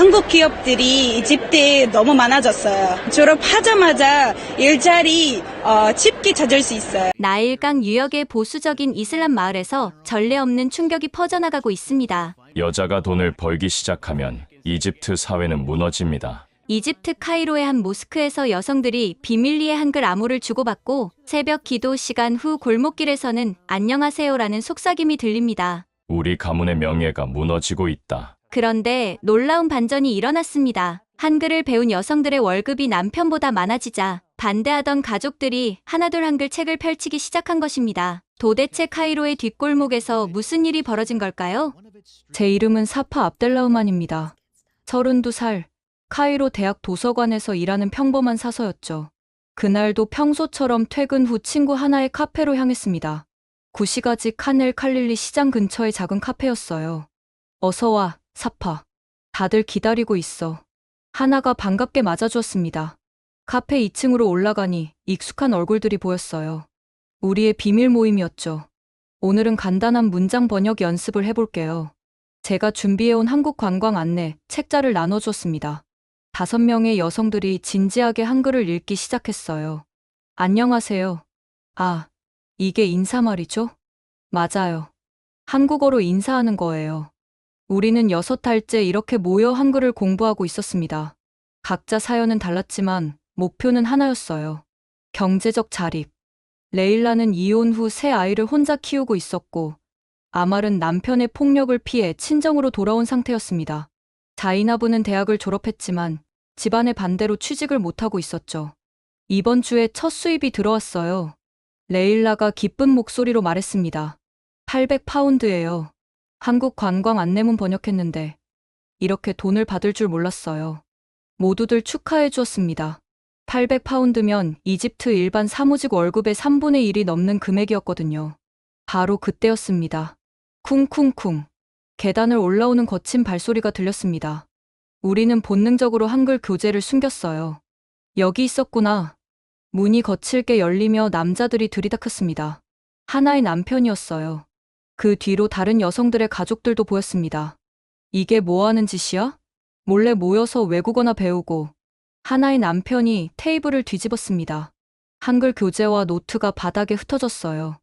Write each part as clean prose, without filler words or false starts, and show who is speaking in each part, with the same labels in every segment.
Speaker 1: 한국 기업들이 이집트에 너무 많아졌어요. 졸업하자마자 일자리 쉽게 찾을 수 있어요.
Speaker 2: 나일강 유역의 보수적인 이슬람 마을에서 전례 없는 충격이 퍼져나가고 있습니다.
Speaker 3: 여자가 돈을 벌기 시작하면 이집트 사회는 무너집니다.
Speaker 2: 이집트 카이로의 한 모스크에서 여성들이 비밀리에 한글 암호를 주고받고 새벽 기도 시간 후 골목길에서는 안녕하세요라는 속삭임이 들립니다.
Speaker 3: 우리 가문의 명예가 무너지고 있다.
Speaker 2: 그런데 놀라운 반전이 일어났습니다. 한글을 배운 여성들의 월급이 남편보다 많아지자 반대하던 가족들이 하나둘 한글 책을 펼치기 시작한 것입니다. 도대체 카이로의 뒷골목에서 무슨 일이 벌어진 걸까요? 제 이름은 사파 압델라흐만입니다. 32살, 카이로 대학 도서관에서 일하는 평범한 사서였죠. 그날도 평소처럼 퇴근 후 친구 하나의 카페로 향했습니다. 구시가지 칸엘 칼릴리 시장 근처의 작은 카페였어요. 어서 와, 사파. 다들 기다리고 있어. 하나가 반갑게 맞아주었습니다. 카페 2층으로 올라가니 익숙한 얼굴들이 보였어요. 우리의 비밀 모임이었죠. 오늘은 간단한 문장 번역 연습을 해볼게요. 제가 준비해온 한국 관광 안내 책자를 나눠줬습니다. 5명의 여성들이 진지하게 한글을 읽기 시작했어요. 안녕하세요. 아, 이게 인사말이죠? 맞아요. 한국어로 인사하는 거예요. 우리는 6달째 이렇게 모여 한글을 공부하고 있었습니다. 각자 사연은 달랐지만 목표는 하나였어요. 경제적 자립. 레일라는 이혼 후 새 아이를 혼자 키우고 있었고, 아말은 남편의 폭력을 피해 친정으로 돌아온 상태였습니다. 자이나부는 대학을 졸업했지만 집안의 반대로 취직을 못하고 있었죠. 이번 주에 첫 수입이 들어왔어요. 레일라가 기쁜 목소리로 말했습니다. 800파운드예요. 한국 관광 안내문 번역했는데 이렇게 돈을 받을 줄 몰랐어요. 모두들 축하해 주었습니다. 800파운드면 이집트 일반 사무직 월급의 3분의 1이 넘는 금액이었거든요. 바로 그때였습니다. 쿵쿵쿵. 계단을 올라오는 거친 발소리가 들렸습니다. 우리는 본능적으로 한글 교재를 숨겼어요. 여기 있었구나. 문이 거칠게 열리며 남자들이 들이닥쳤습니다. 하나의 남편이었어요. 그 뒤로 다른 여성들의 가족들도 보였습니다. 이게 뭐 하는 짓이야? 몰래 모여서 외국어나 배우고. 하나의 남편이 테이블을 뒤집었습니다. 한글 교재와 노트가 바닥에 흩어졌어요.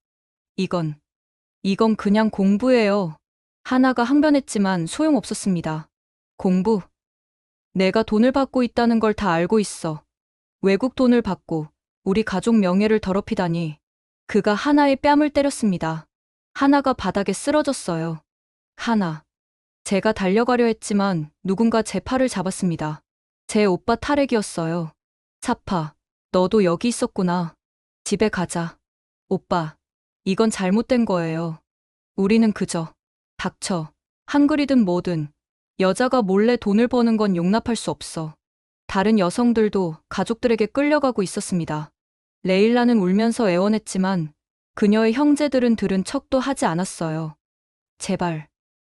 Speaker 2: 이건 그냥 공부예요. 하나가 항변했지만 소용없었습니다. 공부? 내가 돈을 받고 있다는 걸 다 알고 있어. 외국 돈을 받고 우리 가족 명예를 더럽히다니. 그가 하나의 뺨을 때렸습니다. 하나가 바닥에 쓰러졌어요. 하나. 제가 달려가려 했지만 누군가 제 팔을 잡았습니다. 제 오빠 타렉이었어요. 사파, 너도 여기 있었구나. 집에 가자. 오빠, 이건 잘못된 거예요. 우리는 그저, 닥쳐. 한글이든 뭐든, 여자가 몰래 돈을 버는 건 용납할 수 없어. 다른 여성들도 가족들에게 끌려가고 있었습니다. 레일라는 울면서 애원했지만 그녀의 형제들은 들은 척도 하지 않았어요. 제발,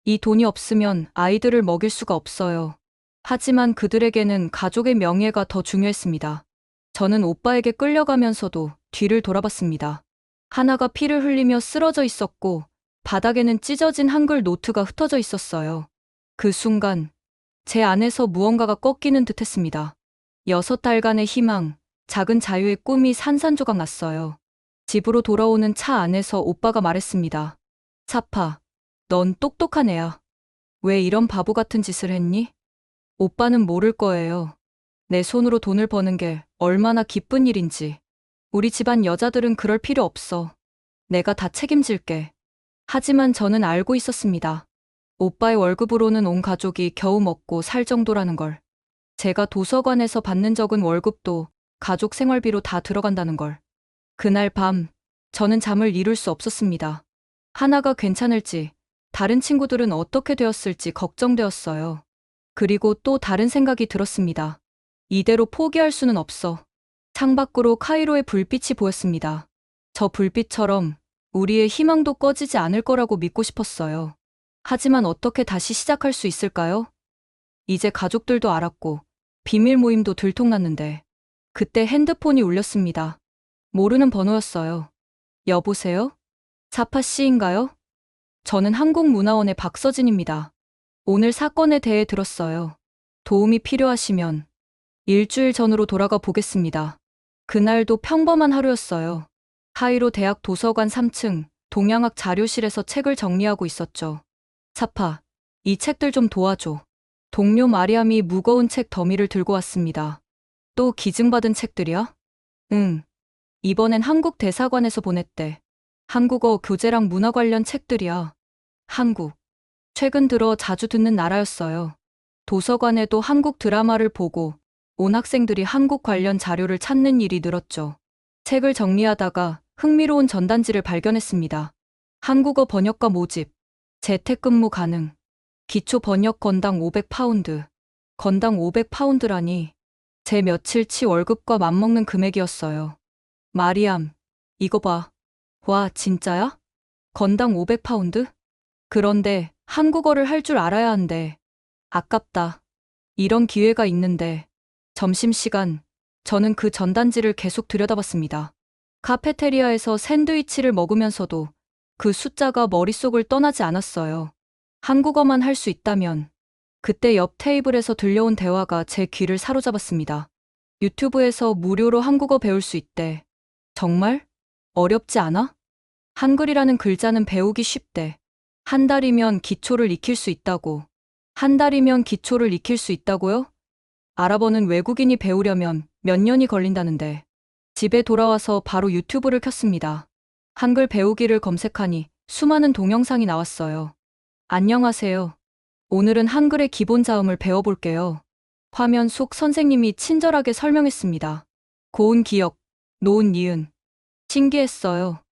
Speaker 2: 이 돈이 없으면 아이들을 먹일 수가 없어요. 하지만 그들에게는 가족의 명예가 더 중요했습니다. 저는 오빠에게 끌려가면서도 뒤를 돌아봤습니다. 하나가 피를 흘리며 쓰러져 있었고 바닥에는 찢어진 한글 노트가 흩어져 있었어요. 그 순간 제 안에서 무언가가 꺾이는 듯했습니다. 6달간의 희망, 작은 자유의 꿈이 산산조각 났어요. 집으로 돌아오는 차 안에서 오빠가 말했습니다. 사파, 넌 똑똑한 애야. 왜 이런 바보 같은 짓을 했니? 오빠는 모를 거예요. 내 손으로 돈을 버는 게 얼마나 기쁜 일인지. 우리 집안 여자들은 그럴 필요 없어. 내가 다 책임질게. 하지만 저는 알고 있었습니다. 오빠의 월급으로는 온 가족이 겨우 먹고 살 정도라는 걸. 제가 도서관에서 받는 적은 월급도 가족 생활비로 다 들어간다는 걸. 그날 밤, 저는 잠을 이룰 수 없었습니다. 하나가 괜찮을지, 다른 친구들은 어떻게 되었을지 걱정되었어요. 그리고 또 다른 생각이 들었습니다. 이대로 포기할 수는 없어. 창밖으로 카이로의 불빛이 보였습니다. 저 불빛처럼 우리의 희망도 꺼지지 않을 거라고 믿고 싶었어요. 하지만 어떻게 다시 시작할 수 있을까요? 이제 가족들도 알았고 비밀 모임도 들통났는데 그때 핸드폰이 울렸습니다. 모르는 번호였어요. 여보세요? 사파 씨인가요? 저는 한국문화원의 박서진입니다. 오늘 사건에 대해 들었어요.
Speaker 4: 도움이 필요하시면 일주일 전으로 돌아가 보겠습니다. 그날도 평범한 하루였어요. 카이로 대학 도서관 3층 동양학 자료실에서 책을 정리하고 있었죠. 사파, 이 책들 좀 도와줘. 동료 마리암이 무거운 책 더미를 들고 왔습니다. 또 기증받은 책들이야? 응. 이번엔 한국 대사관에서 보냈대. 한국어 교재랑 문화 관련 책들이야. 한국. 최근 들어 자주 듣는 나라였어요. 도서관에도 한국 드라마를 보고 온 학생들이 한국 관련 자료를 찾는 일이 늘었죠. 책을 정리하다가 흥미로운 전단지를 발견했습니다. 한국어 번역가 모집, 재택근무 가능, 기초 번역 건당 500파운드. 건당 500파운드라니 제 며칠치 월급과 맞먹는 금액이었어요. 마리암, 이거 봐. 와, 진짜야? 건당 500파운드? 그런데 한국어를 할 줄 알아야 한대. 아깝다. 이런 기회가 있는데. 점심시간, 저는 그 전단지를 계속 들여다봤습니다. 카페테리아에서 샌드위치를 먹으면서도 그 숫자가 머릿속을 떠나지 않았어요. 한국어만 할 수 있다면. 그때 옆 테이블에서 들려온 대화가 제 귀를 사로잡았습니다. 유튜브에서 무료로 한국어 배울 수 있대. 정말? 어렵지 않아? 한글이라는 글자는 배우기 쉽대. 한 달이면 기초를 익힐 수 있다고. 한 달이면 기초를 익힐 수 있다고요? 아랍어는 외국인이 배우려면 몇 년이 걸린다는데. 집에 돌아와서 바로 유튜브를 켰습니다. 한글 배우기를 검색하니 수많은 동영상이 나왔어요. 안녕하세요. 오늘은 한글의 기본 자음을 배워볼게요. 화면 속 선생님이 친절하게 설명했습니다. 고운 기역, 노은 니은. 신기했어요.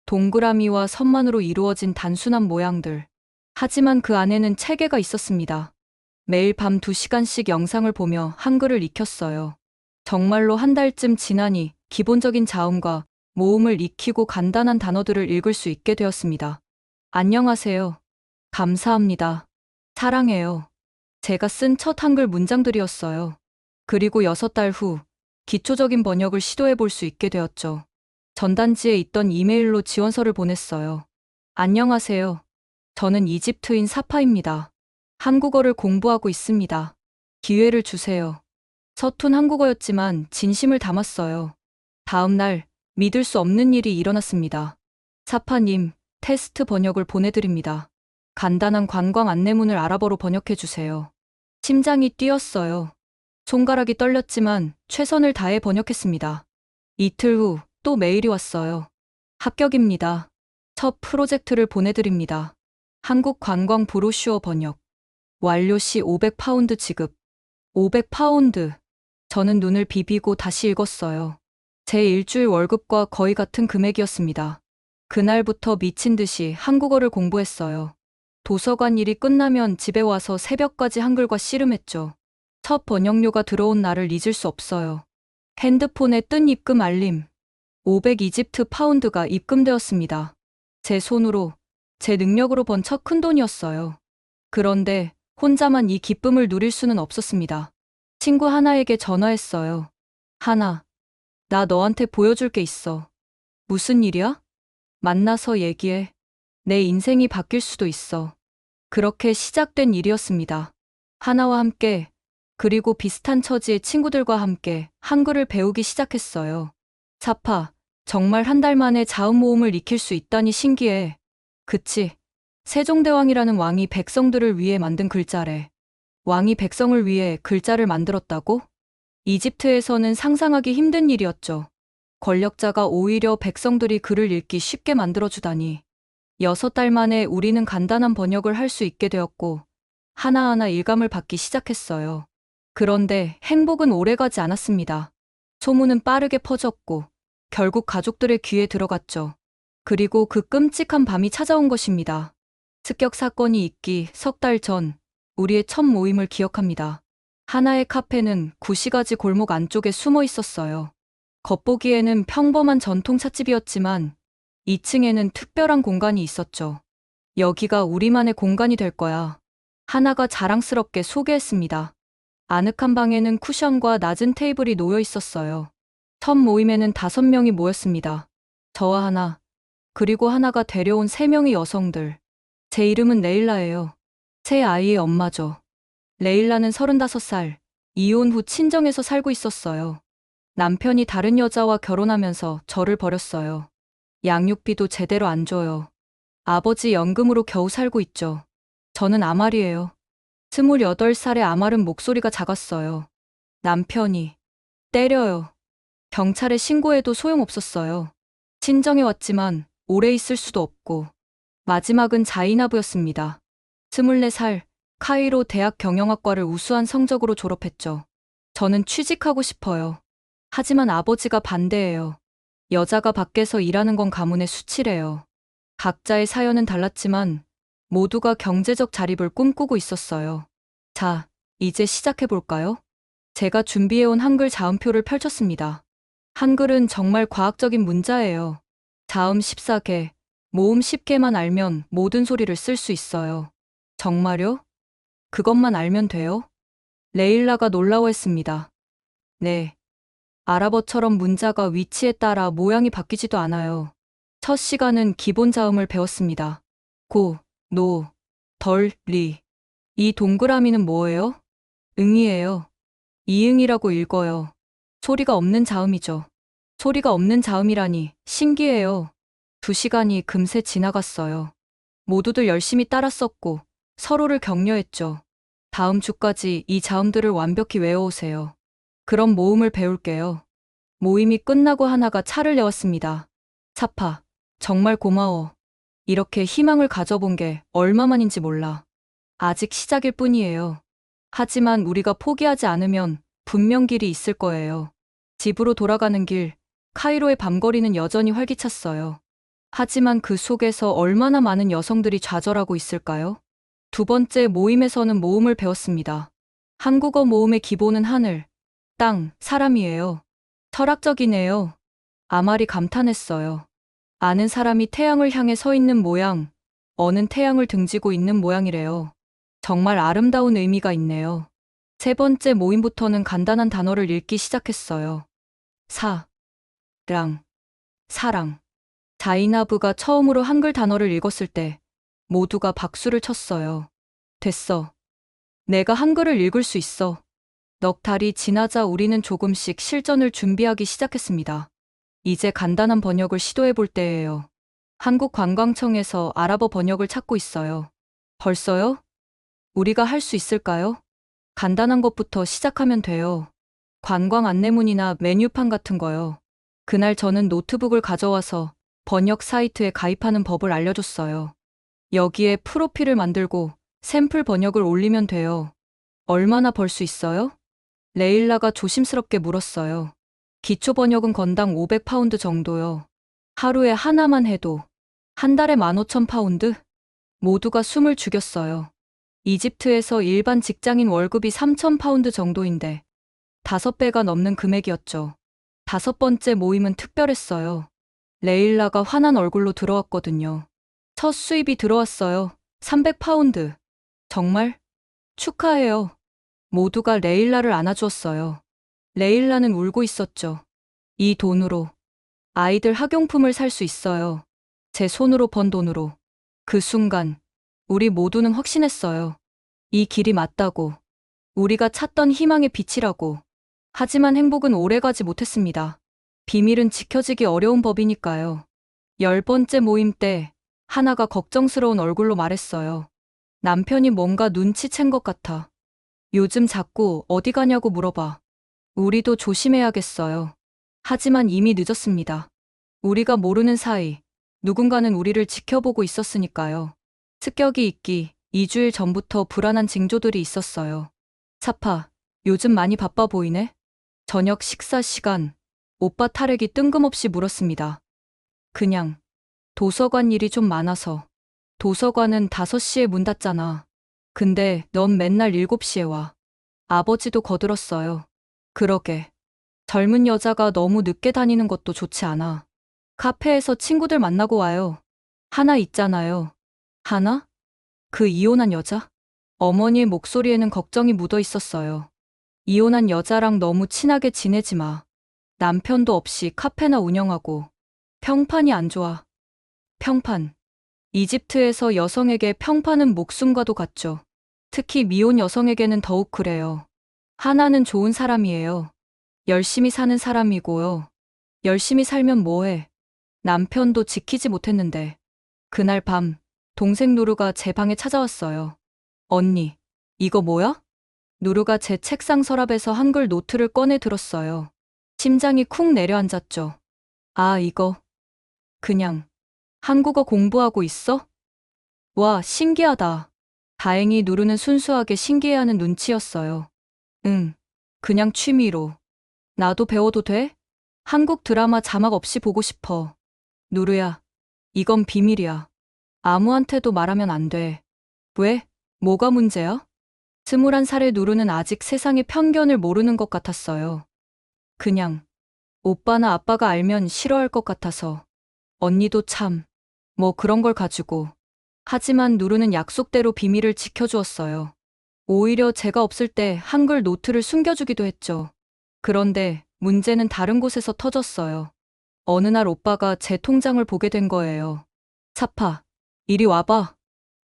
Speaker 4: 동그라미와 선만으로 이루어진 단순한 모양들. 하지만 그 안에는 체계가 있었습니다. 매일 밤 2시간씩 영상을 보며 한글을 익혔어요. 정말로 한 달쯤 지나니 기본적인 자음과 모음을 익히고 간단한 단어들을 읽을 수 있게 되었습니다. 안녕하세요. 감사합니다. 사랑해요. 제가 쓴 첫 한글 문장들이었어요. 그리고 6달 후 기초적인 번역을 시도해 볼 수 있게 되었죠. 전단지에 있던 이메일로 지원서를 보냈어요. 안녕하세요. 저는 이집트인 사파입니다. 한국어를 공부하고 있습니다. 기회를 주세요. 서툰 한국어였지만 진심을 담았어요. 다음 날 믿을 수 없는 일이 일어났습니다. 사파님, 테스트 번역을 보내드립니다. 간단한 관광 안내문을 아랍어로 번역해 주세요. 심장이 뛰었어요. 손가락이 떨렸지만 최선을 다해 번역했습니다. 이틀 후 또 메일이 왔어요. 합격입니다. 첫 프로젝트를 보내드립니다. 한국 관광 브로슈어 번역. 완료 시 500파운드 지급. 500파운드. 저는 눈을 비비고 다시 읽었어요. 제 일주일 월급과 거의 같은 금액이었습니다. 그날부터 미친 듯이 한국어를 공부했어요. 도서관 일이 끝나면 집에 와서 새벽까지 한글과 씨름했죠. 첫 번역료가 들어온 날을 잊을 수 없어요. 핸드폰에 뜬 입금 알림. 500 이집트 파운드가 입금되었습니다. 제 손으로, 제 능력으로 번 첫 큰돈이었어요. 그런데 혼자만 이 기쁨을 누릴 수는 없었습니다. 친구 하나에게 전화했어요. 하나, 나 너한테 보여줄 게 있어. 무슨 일이야? 만나서 얘기해. 내 인생이 바뀔 수도 있어. 그렇게 시작된 일이었습니다. 하나와 함께, 그리고 비슷한 처지의 친구들과 함께 한글을 배우기 시작했어요. 사파, 정말 한 달 만에 자음 모음을 익힐 수 있다니 신기해. 그치? 세종대왕이라는 왕이 백성들을 위해 만든 글자래. 왕이 백성을 위해 글자를 만들었다고? 이집트에서는 상상하기 힘든 일이었죠. 권력자가 오히려 백성들이 글을 읽기 쉽게 만들어주다니. 6달 만에 우리는 간단한 번역을 할 수 있게 되었고, 하나하나 일감을 받기 시작했어요. 그런데 행복은 오래가지 않았습니다. 소문은 빠르게 퍼졌고, 결국 가족들의 귀에 들어갔죠. 그리고 그 끔찍한 밤이 찾아온 것입니다. 습격 사건이 있기 석 달 전, 우리의 첫 모임을 기억합니다. 하나의 카페는 구시가지 골목 안쪽에 숨어 있었어요. 겉보기에는 평범한 전통 찻집이었지만 2층에는 특별한 공간이 있었죠. 여기가 우리만의 공간이 될 거야. 하나가 자랑스럽게 소개했습니다. 아늑한 방에는 쿠션과 낮은 테이블이 놓여 있었어요. 첫 모임에는 5명이 모였습니다. 저와 하나, 그리고 하나가 데려온 3명의 여성들. 제 이름은 레일라예요. 새 아이의 엄마죠. 레일라는 35살, 이혼 후 친정에서 살고 있었어요. 남편이 다른 여자와 결혼하면서 저를 버렸어요. 양육비도 제대로 안 줘요. 아버지 연금으로 겨우 살고 있죠. 저는 아말이에요. 28살의 아말은 목소리가 작았어요. 남편이 때려요. 경찰에 신고해도 소용없었어요. 친정에 왔지만 오래 있을 수도 없고 마지막은 자이나브였습니다. 24살 카이로 대학 경영학과를 우수한 성적으로 졸업했죠. 저는 취직하고 싶어요. 하지만 아버지가 반대해요. 여자가 밖에서 일하는 건 가문의 수치래요. 각자의 사연은 달랐지만 모두가 경제적 자립을 꿈꾸고 있었어요. 자, 이제 시작해볼까요? 제가 준비해온 한글 자음표를 펼쳤습니다. 한글은 정말 과학적인 문자예요. 자음 14개, 모음 10개만 알면 모든 소리를 쓸 수 있어요. 정말요? 그것만 알면 돼요? 레일라가 놀라워했습니다. 네. 아랍어처럼 문자가 위치에 따라 모양이 바뀌지도 않아요. 첫 시간은 기본 자음을 배웠습니다. 고, 노, 덜, 리. 이 동그라미는 뭐예요? 응이에요. 이응이라고 읽어요. 소리가 없는 자음이죠. 소리가 없는 자음이라니 신기해요. 2시간이 금세 지나갔어요. 모두들 열심히 따라 썼고 서로를 격려했죠. 다음 주까지 이 자음들을 완벽히 외워오세요. 그럼 모음을 배울게요. 모임이 끝나고 하나가 차를 내왔습니다. 사파, 정말 고마워. 이렇게 희망을 가져본 게 얼마만인지 몰라. 아직 시작일 뿐이에요. 하지만 우리가 포기하지 않으면 분명 길이 있을 거예요. 집으로 돌아가는 길, 카이로의 밤거리는 여전히 활기찼어요. 하지만 그 속에서 얼마나 많은 여성들이 좌절하고 있을까요? 두 번째 모임에서는 모음을 배웠습니다. 한국어 모음의 기본은 하늘, 땅, 사람이에요. 철학적이네요. 아말이 감탄했어요. 아는 사람이 태양을 향해 서 있는 모양, 어는 태양을 등지고 있는 모양이래요. 정말 아름다운 의미가 있네요. 세 번째 모임부터는 간단한 단어를 읽기 시작했어요. 랑, 사랑. 자이나브가 처음으로 한글 단어를 읽었을 때 모두가 박수를 쳤어요. 됐어. 내가 한글을 읽을 수 있어. 넉 달이 지나자 우리는 조금씩 실전을 준비하기 시작했습니다. 이제 간단한 번역을 시도해 볼 때예요. 한국관광청에서 아랍어 번역을 찾고 있어요. 벌써요? 우리가 할 수 있을까요? 간단한 것부터 시작하면 돼요. 관광 안내문이나 메뉴판 같은 거요. 그날 저는 노트북을 가져와서 번역 사이트에 가입하는 법을 알려줬어요. 여기에 프로필을 만들고 샘플 번역을 올리면 돼요. 얼마나 벌 수 있어요? 레일라가 조심스럽게 물었어요. 기초 번역은 건당 500파운드 정도요. 하루에 하나만 해도 한 달에 15,000파운드? 모두가 숨을 죽였어요. 이집트에서 일반 직장인 월급이 3,000파운드 정도인데 5배가 넘는 금액이었죠. 5번째 모임은 특별했어요. 레일라가 환한 얼굴로 들어왔거든요. 첫 수입이 들어왔어요. 300파운드. 정말? 축하해요. 모두가 레일라를 안아주었어요. 레일라는 울고 있었죠. 이 돈으로 아이들 학용품을 살 수 있어요. 제 손으로 번 돈으로. 그 순간 우리 모두는 확신했어요. 이 길이 맞다고. 우리가 찾던 희망의 빛이라고. 하지만 행복은 오래가지 못했습니다. 비밀은 지켜지기 어려운 법이니까요. 10번째 모임 때 하나가 걱정스러운 얼굴로 말했어요. 남편이 뭔가 눈치챈 것 같아. 요즘 자꾸 어디 가냐고 물어봐. 우리도 조심해야겠어요. 하지만 이미 늦었습니다. 우리가 모르는 사이 누군가는 우리를 지켜보고 있었으니까요. 습격이 있기 2주일 전부터 불안한 징조들이 있었어요. 차파, 요즘 많이 바빠 보이네? 저녁 식사 시간, 오빠 탈핵이 뜬금없이 물었습니다. 그냥 도서관 일이 좀 많아서. 도서관은 5시에 문 닫잖아. 근데 넌 맨날 7시에 와. 아버지도 거들었어요. 그러게. 젊은 여자가 너무 늦게 다니는 것도 좋지 않아. 카페에서 친구들 만나고 와요. 하나 있잖아요. 하나? 그 이혼한 여자? 어머니의 목소리에는 걱정이 묻어 있었어요. 이혼한 여자랑 너무 친하게 지내지 마. 남편도 없이 카페나 운영하고. 평판이 안 좋아. 평판. 이집트에서 여성에게 평판은 목숨과도 같죠. 특히 미혼 여성에게는 더욱 그래요. 하나는 좋은 사람이에요. 열심히 사는 사람이고요. 열심히 살면 뭐해. 남편도 지키지 못했는데. 그날 밤, 동생 누르가 제 방에 찾아왔어요. 언니, 이거 뭐야? 누르가 제 책상 서랍에서 한글 노트를 꺼내 들었어요. 심장이 쿵 내려앉았죠. 아, 이거. 그냥. 한국어 공부하고 있어? 와, 신기하다. 다행히 누르는 순수하게 신기해하는 눈치였어요. 응, 그냥 취미로. 나도 배워도 돼? 한국 드라마 자막 없이 보고 싶어. 누르야, 이건 비밀이야. 아무한테도 말하면 안 돼. 왜? 뭐가 문제야? 21살의 누르는 아직 세상의 편견을 모르는 것 같았어요. 그냥, 오빠나 아빠가 알면 싫어할 것 같아서. 언니도 참, 뭐 그런 걸 가지고. 하지만 누르는 약속대로 비밀을 지켜주었어요. 오히려 제가 없을 때 한글 노트를 숨겨주기도 했죠. 그런데 문제는 다른 곳에서 터졌어요. 어느 날 오빠가 제 통장을 보게 된 거예요. 차파, 이리 와봐.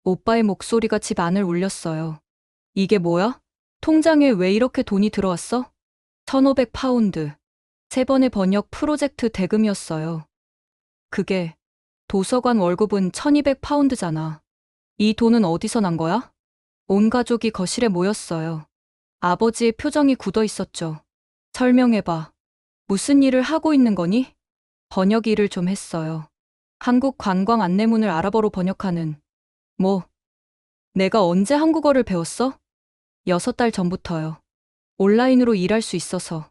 Speaker 4: 오빠의 목소리가 집 안을 울렸어요. 이게 뭐야? 통장에 왜 이렇게 돈이 들어왔어? 1,500파운드. 3번의 번역 프로젝트 대금이었어요. 그게 도서관 월급은 1,200파운드잖아. 이 돈은 어디서 난 거야? 온 가족이 거실에 모였어요. 아버지의 표정이 굳어 있었죠. 설명해봐. 무슨 일을 하고 있는 거니? 번역 일을 좀 했어요. 한국 관광 안내문을 아랍어로 번역하는. 뭐? 내가 언제 한국어를 배웠어? 6달 전부터요. 온라인으로 일할 수 있어서.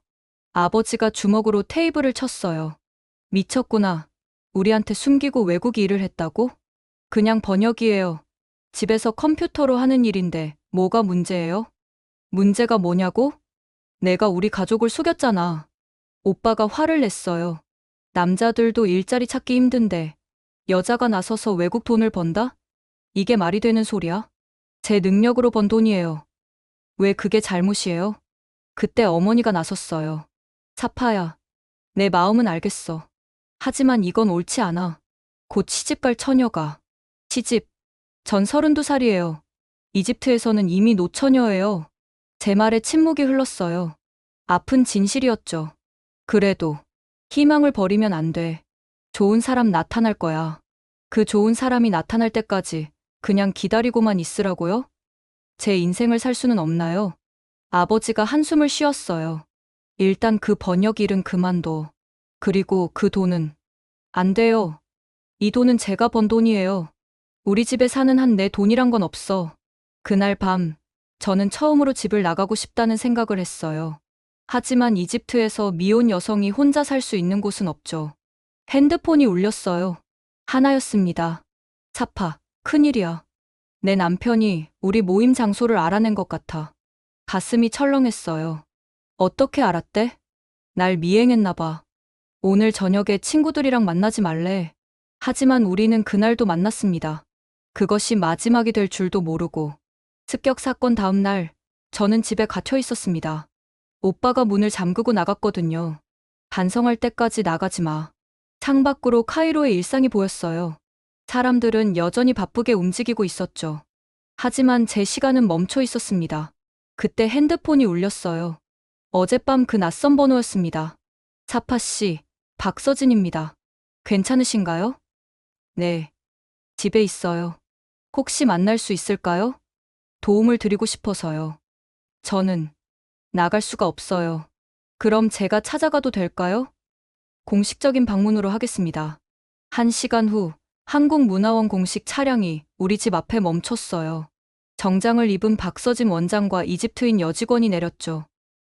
Speaker 4: 아버지가 주먹으로 테이블을 쳤어요. 미쳤구나. 우리한테 숨기고 외국 일을 했다고? 그냥 번역이에요. 집에서 컴퓨터로 하는 일인데 뭐가 문제예요? 문제가 뭐냐고? 내가 우리 가족을 속였잖아. 오빠가 화를 냈어요. 남자들도 일자리 찾기 힘든데 여자가 나서서 외국 돈을 번다? 이게 말이 되는 소리야? 제 능력으로 번 돈이에요. 왜 그게 잘못이에요? 그때 어머니가 나섰어요. 차파야, 내 마음은 알겠어. 하지만 이건 옳지 않아. 곧 시집갈 처녀가. 시집. 전 32살이에요. 이집트에서는 이미 노처녀예요. 제 말에 침묵이 흘렀어요. 아픈 진실이었죠. 그래도 희망을 버리면 안 돼. 좋은 사람 나타날 거야. 그 좋은 사람이 나타날 때까지 그냥 기다리고만 있으라고요? 제 인생을 살 수는 없나요? 아버지가 한숨을 쉬었어요. 일단 그 번역 일은 그만둬. 그리고 그 돈은 안 돼요. 이 돈은 제가 번 돈이에요. 우리 집에 사는 한 내 돈이란 건 없어. 그날 밤 저는 처음으로 집을 나가고 싶다는 생각을 했어요. 하지만 이집트에서 미혼 여성이 혼자 살 수 있는 곳은 없죠. 핸드폰이 울렸어요. 하나였습니다. 차파, 큰일이야. 내 남편이 우리 모임 장소를 알아낸 것 같아. 가슴이 철렁했어요. 어떻게 알았대? 날 미행했나 봐. 오늘 저녁에 친구들이랑 만나지 말래. 하지만 우리는 그날도 만났습니다. 그것이 마지막이 될 줄도 모르고. 습격 사건 다음 날, 저는 집에 갇혀 있었습니다. 오빠가 문을 잠그고 나갔거든요. 반성할 때까지 나가지 마. 창밖으로 카이로의 일상이 보였어요. 사람들은 여전히 바쁘게 움직이고 있었죠. 하지만 제 시간은 멈춰 있었습니다. 그때 핸드폰이 울렸어요. 어젯밤 그 낯선 번호였습니다. 차파 씨, 박서진입니다. 괜찮으신가요? 네. 집에 있어요. 혹시 만날 수 있을까요? 도움을 드리고 싶어서요. 저는 나갈 수가 없어요. 그럼 제가 찾아가도 될까요? 공식적인 방문으로 하겠습니다. 1시간 후 한국문화원 공식 차량이 우리 집 앞에 멈췄어요. 정장을 입은 박서진 원장과 이집트인 여직원이 내렸죠.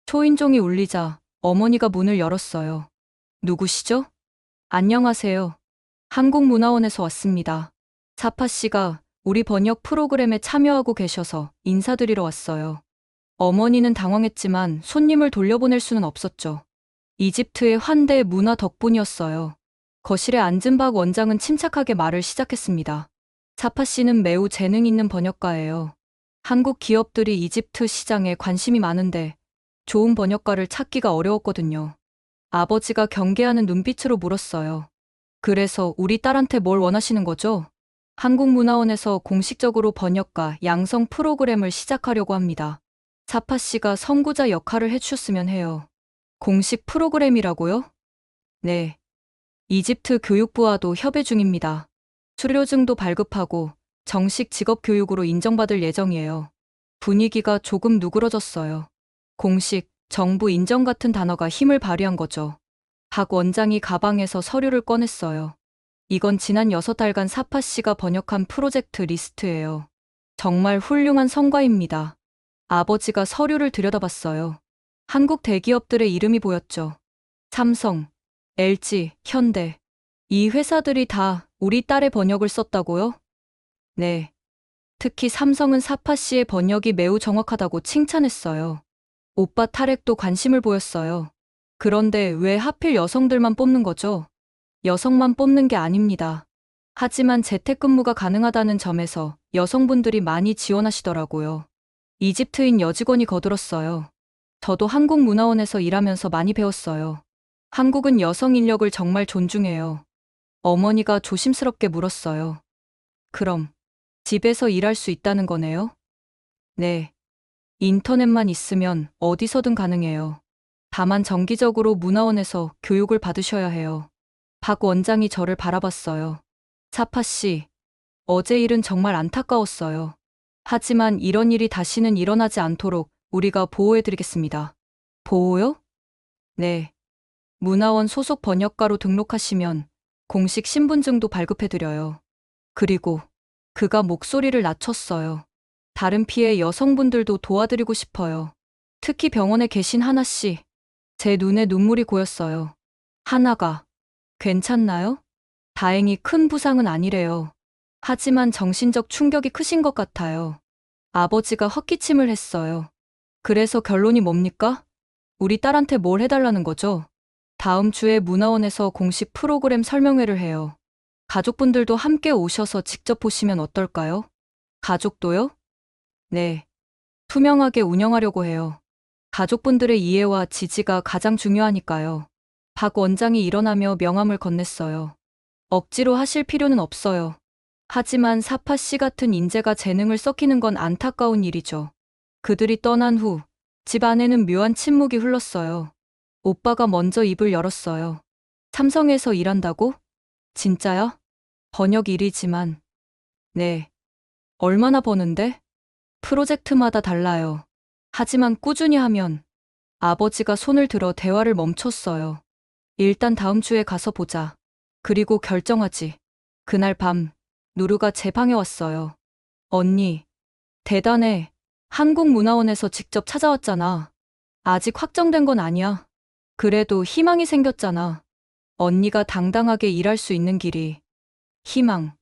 Speaker 4: 초인종이 울리자 어머니가 문을 열었어요. 누구시죠? 안녕하세요. 한국문화원에서 왔습니다. 차파 씨가 우리 번역 프로그램에 참여하고 계셔서 인사드리러 왔어요. 어머니는 당황했지만 손님을 돌려보낼 수는 없었죠. 이집트의 환대 문화 덕분이었어요. 거실에 앉은 박 원장은 침착하게 말을 시작했습니다. 차파 씨는 매우 재능 있는 번역가예요. 한국 기업들이 이집트 시장에 관심이 많은데 좋은 번역가를 찾기가 어려웠거든요. 아버지가 경계하는 눈빛으로 물었어요. 그래서 우리 딸한테 뭘 원하시는 거죠? 한국문화원에서 공식적으로 번역가 양성 프로그램을 시작하려고 합니다. 사파 씨가 선구자 역할을 해주셨으면 해요. 공식 프로그램이라고요? 네. 이집트 교육부와도 협의 중입니다. 수료증도 발급하고 정식 직업 교육으로 인정받을 예정이에요. 분위기가 조금 누그러졌어요. 공식, 정부 인정 같은 단어가 힘을 발휘한 거죠. 박 원장이 가방에서 서류를 꺼냈어요. 이건 지난 6달간 사파 씨가 번역한 프로젝트 리스트예요. 정말 훌륭한 성과입니다. 아버지가 서류를 들여다봤어요. 한국 대기업들의 이름이 보였죠. 삼성, LG, 현대. 이 회사들이 다 우리 딸의 번역을 썼다고요? 네. 특히 삼성은 사파 씨의 번역이 매우 정확하다고 칭찬했어요. 오빠 탈핵도 관심을 보였어요. 그런데 왜 하필 여성들만 뽑는 거죠? 여성만 뽑는 게 아닙니다. 하지만 재택근무가 가능하다는 점에서 여성분들이 많이 지원하시더라고요. 이집트인 여직원이 거들었어요. 저도 한국문화원에서 일하면서 많이 배웠어요. 한국은 여성 인력을 정말 존중해요. 어머니가 조심스럽게 물었어요. 그럼 집에서 일할 수 있다는 거네요? 네. 인터넷만 있으면 어디서든 가능해요. 다만 정기적으로 문화원에서 교육을 받으셔야 해요. 박 원장이 저를 바라봤어요. 사파 씨, 어제 일은 정말 안타까웠어요. 하지만 이런 일이 다시는 일어나지 않도록 우리가 보호해드리겠습니다. 보호요? 네. 문화원 소속 번역가로 등록하시면 공식 신분증도 발급해드려요. 그리고 그가 목소리를 낮췄어요. 다른 피해 여성분들도 도와드리고 싶어요. 특히 병원에 계신 하나 씨. 제 눈에 눈물이 고였어요. 하나가 괜찮나요? 다행히 큰 부상은 아니래요. 하지만 정신적 충격이 크신 것 같아요. 아버지가 헛기침을 했어요. 그래서 결론이 뭡니까? 우리 딸한테 뭘 해달라는 거죠? 다음 주에 문화원에서 공식 프로그램 설명회를 해요. 가족분들도 함께 오셔서 직접 보시면 어떨까요? 가족도요? 네. 투명하게 운영하려고 해요. 가족분들의 이해와 지지가 가장 중요하니까요. 박 원장이 일어나며 명함을 건넸어요. 억지로 하실 필요는 없어요. 하지만 사파 씨 같은 인재가 재능을 썩히는 건 안타까운 일이죠. 그들이 떠난 후 집 안에는 묘한 침묵이 흘렀어요. 오빠가 먼저 입을 열었어요. 삼성에서 일한다고? 진짜야? 번역 일이지만. 네. 얼마나 버는데? 프로젝트마다 달라요. 하지만 꾸준히 하면. 아버지가 손을 들어 대화를 멈췄어요. 일단 다음 주에 가서 보자. 그리고 결정하지. 그날 밤 누르가 제 방에 왔어요. 언니, 대단해. 한국문화원에서 직접 찾아왔잖아. 아직 확정된 건 아니야. 그래도 희망이 생겼잖아. 언니가 당당하게 일할 수 있는 길이. 희망.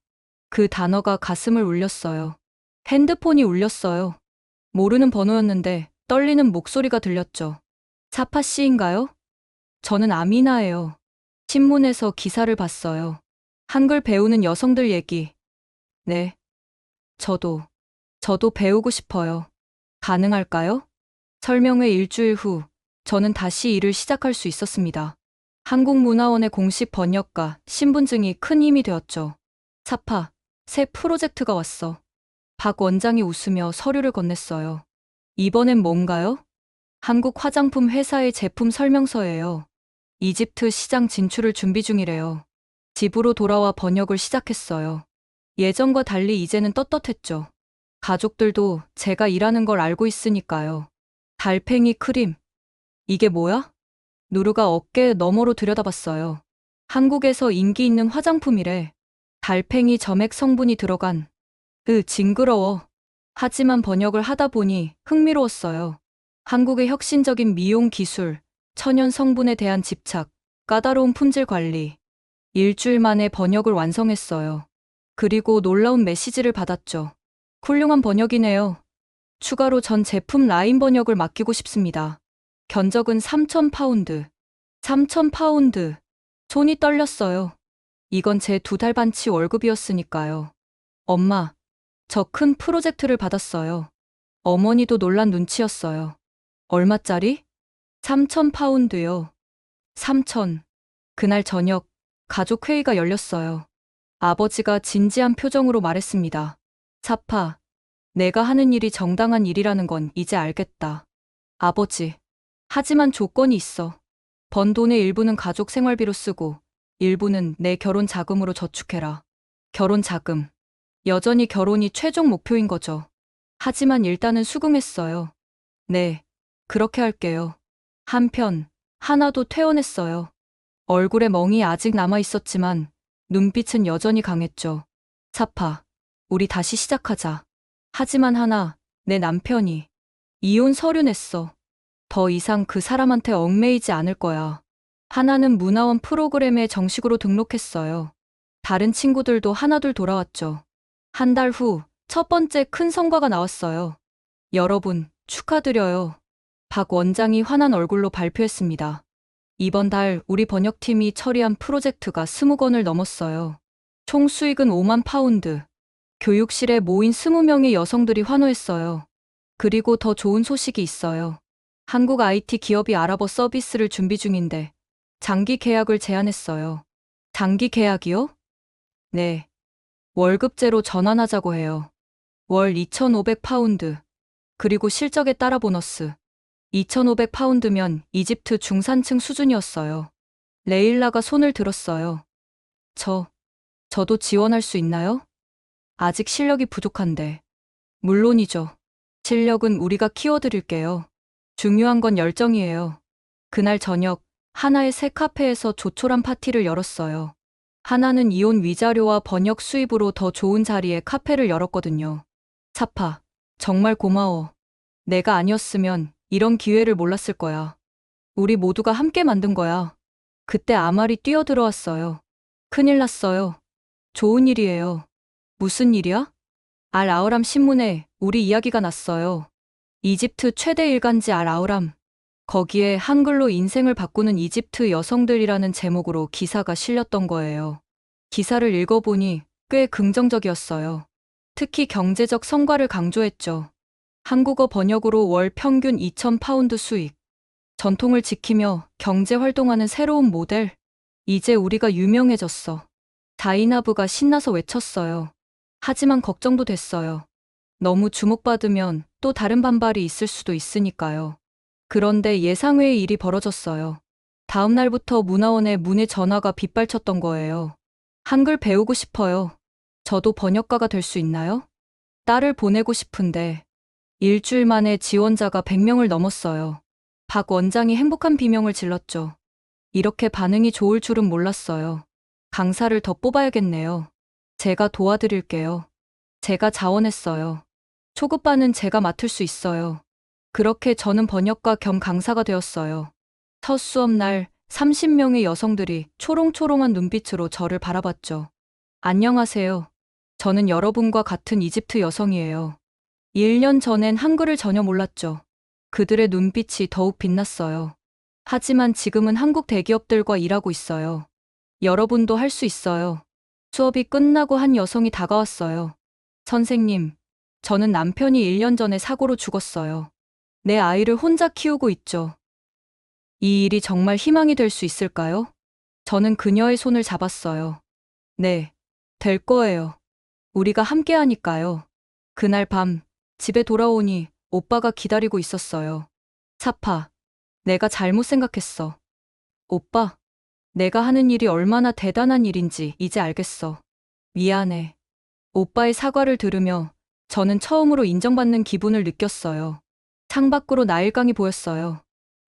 Speaker 4: 그 단어가 가슴을 울렸어요. 핸드폰이 울렸어요. 모르는 번호였는데 떨리는 목소리가 들렸죠. 사파 씨인가요? 저는 아미나예요. 신문에서 기사를 봤어요. 한글 배우는 여성들 얘기. 네. 저도 배우고 싶어요. 가능할까요? 설명회 일주일 후, 저는 다시 일을 시작할 수 있었습니다. 한국문화원의 공식 번역가, 신분증이 큰 힘이 되었죠. 사파, 새 프로젝트가 왔어. 박 원장이 웃으며 서류를 건넸어요. 이번엔 뭔가요? 한국 화장품 회사의 제품 설명서예요. 이집트 시장 진출을 준비 중이래요. 집으로 돌아와 번역을 시작했어요. 예전과 달리 이제는 떳떳했죠. 가족들도 제가 일하는 걸 알고 있으니까요. 달팽이 크림. 이게 뭐야? 누르가 어깨 너머로 들여다봤어요. 한국에서 인기 있는 화장품이래. 달팽이 점액 성분이 들어간. 징그러워. 하지만 번역을 하다 보니 흥미로웠어요. 한국의 혁신적인 미용 기술, 천연 성분에 대한 집착, 까다로운 품질 관리. 일주일 만에 번역을 완성했어요. 그리고 놀라운 메시지를 받았죠. 훌륭한 번역이네요. 추가로 전 제품 라인 번역을 맡기고 싶습니다. 견적은 3,000파운드. 3,000파운드. 손이 떨렸어요. 이건 제 2달 반치 월급이었으니까요. 엄마, 저 큰 프로젝트를 받았어요. 어머니도 놀란 눈치였어요. 얼마짜리? 3,000파운드요. 3,000. 그날 저녁, 가족 회의가 열렸어요. 아버지가 진지한 표정으로 말했습니다. 사파, 내가 하는 일이 정당한 일이라는 건 이제 알겠다. 아버지. 하지만 조건이 있어. 번 돈의 일부는 가족 생활비로 쓰고 일부는 내 결혼 자금으로 저축해라. 결혼 자금. 여전히 결혼이 최종 목표인 거죠. 하지만 일단은 수긍했어요. 네, 그렇게 할게요. 한편, 하나도 퇴원했어요. 얼굴에 멍이 아직 남아 있었지만 눈빛은 여전히 강했죠. 사파, 우리 다시 시작하자. 하지만 하나, 내 남편이 이혼 서류 냈어. 더 이상 그 사람한테 얽매이지 않을 거야. 하나는 문화원 프로그램에 정식으로 등록했어요. 다른 친구들도 하나둘 돌아왔죠. 한 달 후 첫 번째 큰 성과가 나왔어요. 여러분, 축하드려요. 박 원장이 환한 얼굴로 발표했습니다. 이번 달 우리 번역팀이 처리한 프로젝트가 20건을 넘었어요. 총 수익은 5만 파운드. 교육실에 모인 20명의 여성들이 환호했어요. 그리고 더 좋은 소식이 있어요. 한국 IT 기업이 아랍어 서비스를 준비 중인데 장기 계약을 제안했어요. 장기 계약이요? 네. 월급제로 전환하자고 해요. 월 2,500파운드. 그리고 실적에 따라 보너스. 2,500파운드면 이집트 중산층 수준이었어요. 레일라가 손을 들었어요. 저도 지원할 수 있나요? 아직 실력이 부족한데. 물론이죠. 실력은 우리가 키워드릴게요. 중요한 건 열정이에요. 그날 저녁, 하나의 새 카페에서 조촐한 파티를 열었어요. 하나는 이혼 위자료와 번역 수입으로 더 좋은 자리에 카페를 열었거든요. 사파, 정말 고마워. 내가 아니었으면 이런 기회를 몰랐을 거야. 우리 모두가 함께 만든 거야. 그때 아말이 뛰어들어왔어요. 큰일 났어요. 좋은 일이에요. 무슨 일이야? 알 아우람 신문에 우리 이야기가 났어요. 이집트 최대 일간지 알 아우람. 거기에 한글로 인생을 바꾸는 이집트 여성들이라는 제목으로 기사가 실렸던 거예요. 기사를 읽어보니 꽤 긍정적이었어요. 특히 경제적 성과를 강조했죠. 한국어 번역으로 월 평균 2,000파운드 수익. 전통을 지키며 경제 활동하는 새로운 모델. 이제 우리가 유명해졌어. 자이나브가 신나서 외쳤어요. 하지만 걱정도 됐어요. 너무 주목받으면 또 다른 반발이 있을 수도 있으니까요. 그런데 예상외의 일이 벌어졌어요. 다음 날부터 문화원에 문의 전화가 빗발쳤던 거예요. 한글 배우고 싶어요. 저도 번역가가 될 수 있나요? 딸을 보내고 싶은데. 일주일 만에 지원자가 100명을 넘었어요. 박 원장이 행복한 비명을 질렀죠. 이렇게 반응이 좋을 줄은 몰랐어요. 강사를 더 뽑아야겠네요. 제가 도와드릴게요. 제가 자원했어요. 초급반은 제가 맡을 수 있어요. 그렇게 저는 번역가 겸 강사가 되었어요. 첫 수업날 30명의 여성들이 초롱초롱한 눈빛으로 저를 바라봤죠. 안녕하세요. 저는 여러분과 같은 이집트 여성이에요. 1년 전엔 한글을 전혀 몰랐죠. 그들의 눈빛이 더욱 빛났어요. 하지만 지금은 한국 대기업들과 일하고 있어요. 여러분도 할 수 있어요. 수업이 끝나고 한 여성이 다가왔어요. 선생님, 저는 남편이 1년 전에 사고로 죽었어요. 내 아이를 혼자 키우고 있죠. 이 일이 정말 희망이 될 수 있을까요? 저는 그녀의 손을 잡았어요. 네, 될 거예요. 우리가 함께 하니까요. 그날 밤, 집에 돌아오니 오빠가 기다리고 있었어요. 사파, 내가 잘못 생각했어. 오빠, 내가 하는 일이 얼마나 대단한 일인지 이제 알겠어. 미안해. 오빠의 사과를 들으며 저는 처음으로 인정받는 기분을 느꼈어요. 창밖으로 나일강이 보였어요.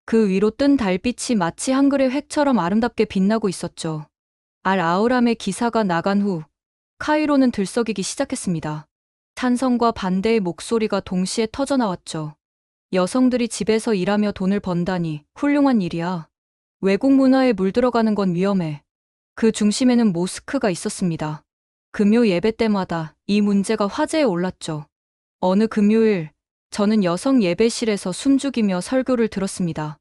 Speaker 4: 그 위로 뜬 달빛이 마치 한글의 획처럼 아름답게 빛나고 있었죠. 알 아우람의 기사가 나간 후 카이로는 들썩이기 시작했습니다. 찬성과 반대의 목소리가 동시에 터져나왔죠. 여성들이 집에서 일하며 돈을 번다니 훌륭한 일이야. 외국 문화에 물들어가는 건 위험해. 그 중심에는 모스크가 있었습니다. 금요 예배 때마다 이 문제가 화제에 올랐죠. 어느 금요일 저는 여성 예배실에서 숨죽이며 설교를 들었습니다.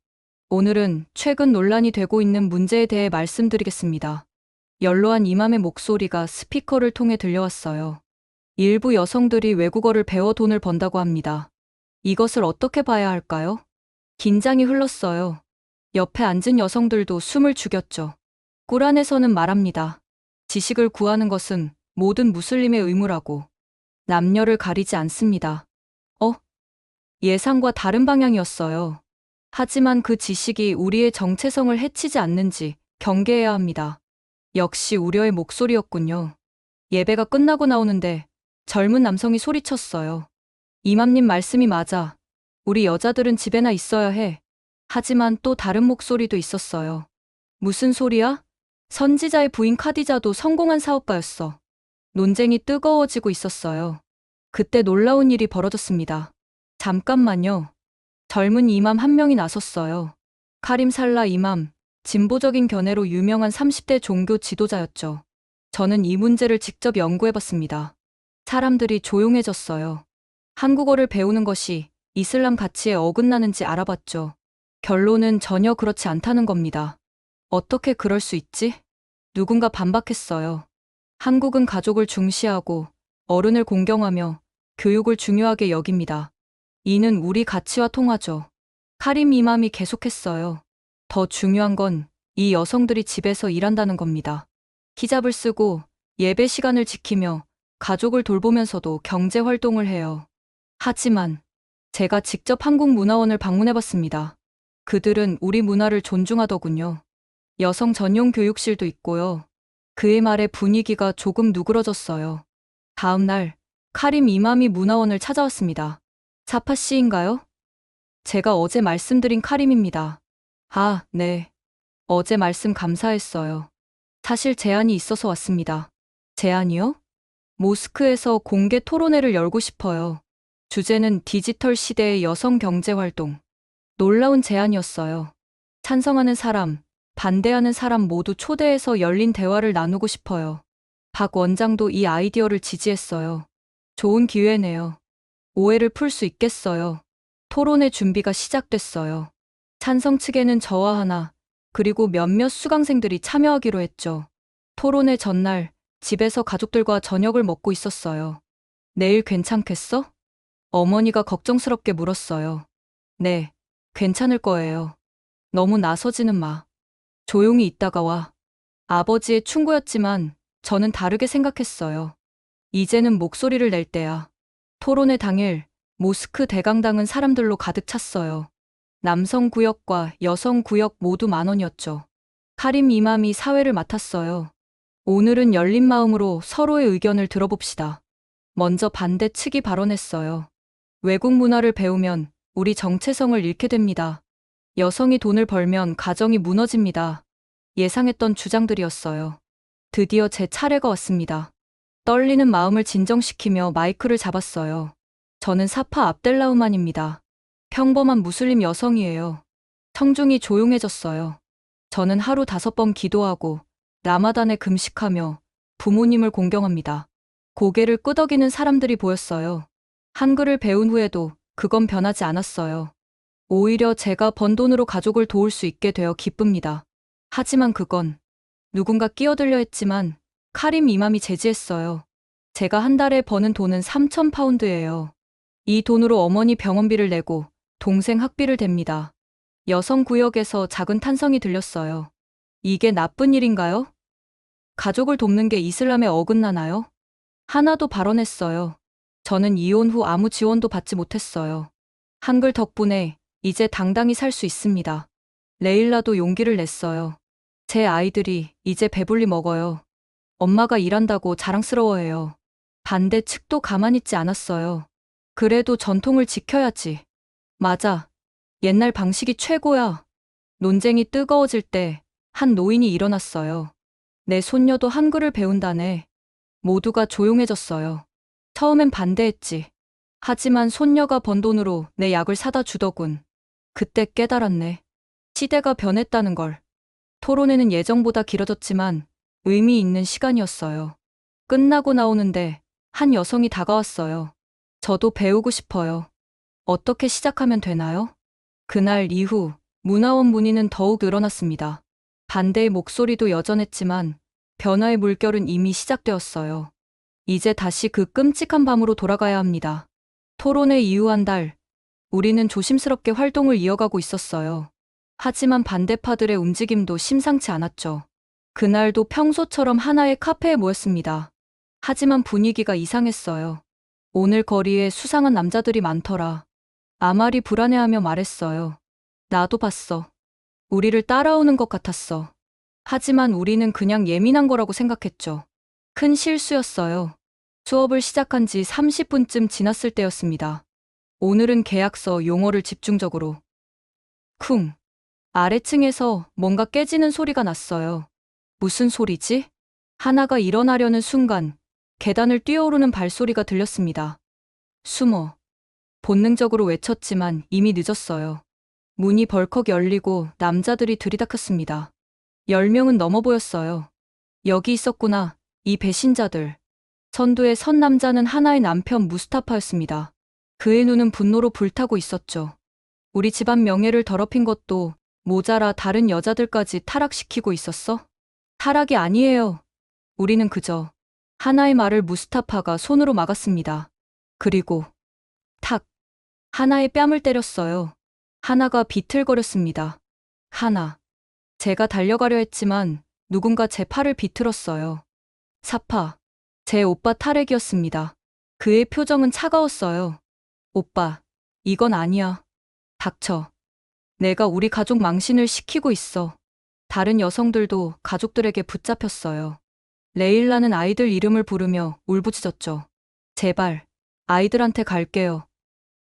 Speaker 4: 오늘은 최근 논란이 되고 있는 문제에 대해 말씀드리겠습니다. 연로한 이맘의 목소리가 스피커를 통해 들려왔어요. 일부 여성들이 외국어를 배워 돈을 번다고 합니다. 이것을 어떻게 봐야 할까요? 긴장이 흘렀어요. 옆에 앉은 여성들도 숨을 죽였죠. 꾸란에서는 말합니다. 지식을 구하는 것은 모든 무슬림의 의무라고. 남녀를 가리지 않습니다. 예상과 다른 방향이었어요. 하지만 그 지식이 우리의 정체성을 해치지 않는지 경계해야 합니다. 역시 우려의 목소리였군요. 예배가 끝나고 나오는데 젊은 남성이 소리쳤어요. 이맘님 말씀이 맞아. 우리 여자들은 집에나 있어야 해. 하지만 또 다른 목소리도 있었어요. 무슨 소리야? 선지자의 부인 카디자도 성공한 사업가였어. 논쟁이 뜨거워지고 있었어요. 그때 놀라운 일이 벌어졌습니다. 잠깐만요. 젊은 이맘 한 명이 나섰어요. 카림 살라 이맘, 진보적인 견해로 유명한 30대 종교 지도자였죠. 저는 이 문제를 직접 연구해봤습니다. 사람들이 조용해졌어요. 한국어를 배우는 것이 이슬람 가치에 어긋나는지 알아봤죠. 결론은 전혀 그렇지 않다는 겁니다. 어떻게 그럴 수 있지? 누군가 반박했어요. 한국은 가족을 중시하고 어른을 공경하며 교육을 중요하게 여깁니다. 이는 우리 가치와 통하죠. 카림 이맘이 계속했어요. 더 중요한 건 이 여성들이 집에서 일한다는 겁니다. 히잡을 쓰고 예배 시간을 지키며 가족을 돌보면서도 경제 활동을 해요. 하지만 제가 직접 한국문화원을 방문해봤습니다. 그들은 우리 문화를 존중하더군요. 여성 전용 교육실도 있고요. 그의 말에 분위기가 조금 누그러졌어요. 다음 날 카림 이맘이 문화원을 찾아왔습니다. 사파 씨인가요? 제가 어제 말씀드린 카림입니다. 아, 네. 어제 말씀 감사했어요. 사실 제안이 있어서 왔습니다. 제안이요? 모스크에서 공개 토론회를 열고 싶어요. 주제는 디지털 시대의 여성 경제 활동. 놀라운 제안이었어요. 찬성하는 사람, 반대하는 사람 모두 초대해서 열린 대화를 나누고 싶어요. 박 원장도 이 아이디어를 지지했어요. 좋은 기회네요. 오해를 풀 수 있겠어요. 토론회 준비가 시작됐어요. 찬성 측에는 저와 하나, 그리고 몇몇 수강생들이 참여하기로 했죠. 토론회 전날 집에서 가족들과 저녁을 먹고 있었어요. 내일 괜찮겠어? 어머니가 걱정스럽게 물었어요. 네, 괜찮을 거예요. 너무 나서지는 마. 조용히 있다가 와. 아버지의 충고였지만 저는 다르게 생각했어요. 이제는 목소리를 낼 때야. 토론회 당일 모스크 대강당은 사람들로 가득 찼어요. 남성 구역과 여성 구역 모두 만원이었죠. 카림 이맘이 사회를 맡았어요. 오늘은 열린 마음으로 서로의 의견을 들어봅시다. 먼저 반대 측이 발언했어요. 외국 문화를 배우면 우리 정체성을 잃게 됩니다. 여성이 돈을 벌면 가정이 무너집니다. 예상했던 주장들이었어요. 드디어 제 차례가 왔습니다. 떨리는 마음을 진정시키며 마이크를 잡았어요. 저는 사파 압델라우만입니다. 평범한 무슬림 여성이에요. 청중이 조용해졌어요. 저는 하루 5번 기도하고 라마단에 금식하며 부모님을 공경합니다. 고개를 끄덕이는 사람들이 보였어요. 한글을 배운 후에도 그건 변하지 않았어요. 오히려 제가 번 돈으로 가족을 도울 수 있게 되어 기쁩니다. 하지만 그건 누군가 끼어들려 했지만 카림 이맘이 제지했어요. 제가 한 달에 버는 돈은 3,000파운드예요. 이 돈으로 어머니 병원비를 내고 동생 학비를 댑니다. 여성 구역에서 작은 탄성이 들렸어요. 이게 나쁜 일인가요? 가족을 돕는 게 이슬람에 어긋나나요? 하나도 발언했어요. 저는 이혼 후 아무 지원도 받지 못했어요. 한글 덕분에 이제 당당히 살 수 있습니다. 레일라도 용기를 냈어요. 제 아이들이 이제 배불리 먹어요. 엄마가 일한다고 자랑스러워해요. 반대 측도 가만히 있지 않았어요. 그래도 전통을 지켜야지. 맞아. 옛날 방식이 최고야. 논쟁이 뜨거워질 때 한 노인이 일어났어요. 내 손녀도 한글을 배운다네. 모두가 조용해졌어요. 처음엔 반대했지. 하지만 손녀가 번 돈으로 내 약을 사다 주더군. 그때 깨달았네. 시대가 변했다는 걸. 토론회는 예정보다 길어졌지만 의미 있는 시간이었어요. 끝나고 나오는데 한 여성이 다가왔어요. 저도 배우고 싶어요. 어떻게 시작하면 되나요? 그날 이후 문화원 문의는 더욱 늘어났습니다. 반대의 목소리도 여전했지만 변화의 물결은 이미 시작되었어요. 이제 다시 그 끔찍한 밤으로 돌아가야 합니다. 토론회 이후 한 달, 우리는 조심스럽게 활동을 이어가고 있었어요. 하지만 반대파들의 움직임도 심상치 않았죠. 그날도 평소처럼 하나의 카페에 모였습니다. 하지만 분위기가 이상했어요. 오늘 거리에 수상한 남자들이 많더라. 아말이 불안해하며 말했어요. 나도 봤어. 우리를 따라오는 것 같았어. 하지만 우리는 그냥 예민한 거라고 생각했죠. 큰 실수였어요. 수업을 시작한 지 30분쯤 지났을 때였습니다. 오늘은 계약서 용어를 집중적으로. 쿵. 아래층에서 뭔가 깨지는 소리가 났어요. 무슨 소리지? 하나가 일어나려는 순간 계단을 뛰어오르는 발소리가 들렸습니다. 숨어. 본능적으로 외쳤지만 이미 늦었어요. 문이 벌컥 열리고 남자들이 들이닥쳤습니다. 10명은 넘어 보였어요. 여기 있었구나, 이 배신자들. 선두에 선 남자는 하나의 남편 무스타파였습니다. 그의 눈은 분노로 불타고 있었죠. 우리 집안 명예를 더럽힌 것도 모자라 다른 여자들까지 타락시키고 있었어? 타락이 아니에요. 우리는 그저 하나의 말을 무스타파가 손으로 막았습니다. 그리고 탁. 하나의 뺨을 때렸어요. 하나가 비틀거렸습니다. 하나. 제가 달려가려 했지만 누군가 제 팔을 비틀었어요. 사파. 제 오빠 탈핵이었습니다. 그의 표정은 차가웠어요. 오빠, 이건 아니야. 닥쳐. 내가 우리 가족 망신을 시키고 있어. 다른 여성들도 가족들에게 붙잡혔어요. 레일라는 아이들 이름을 부르며 울부짖었죠. 제발, 아이들한테 갈게요.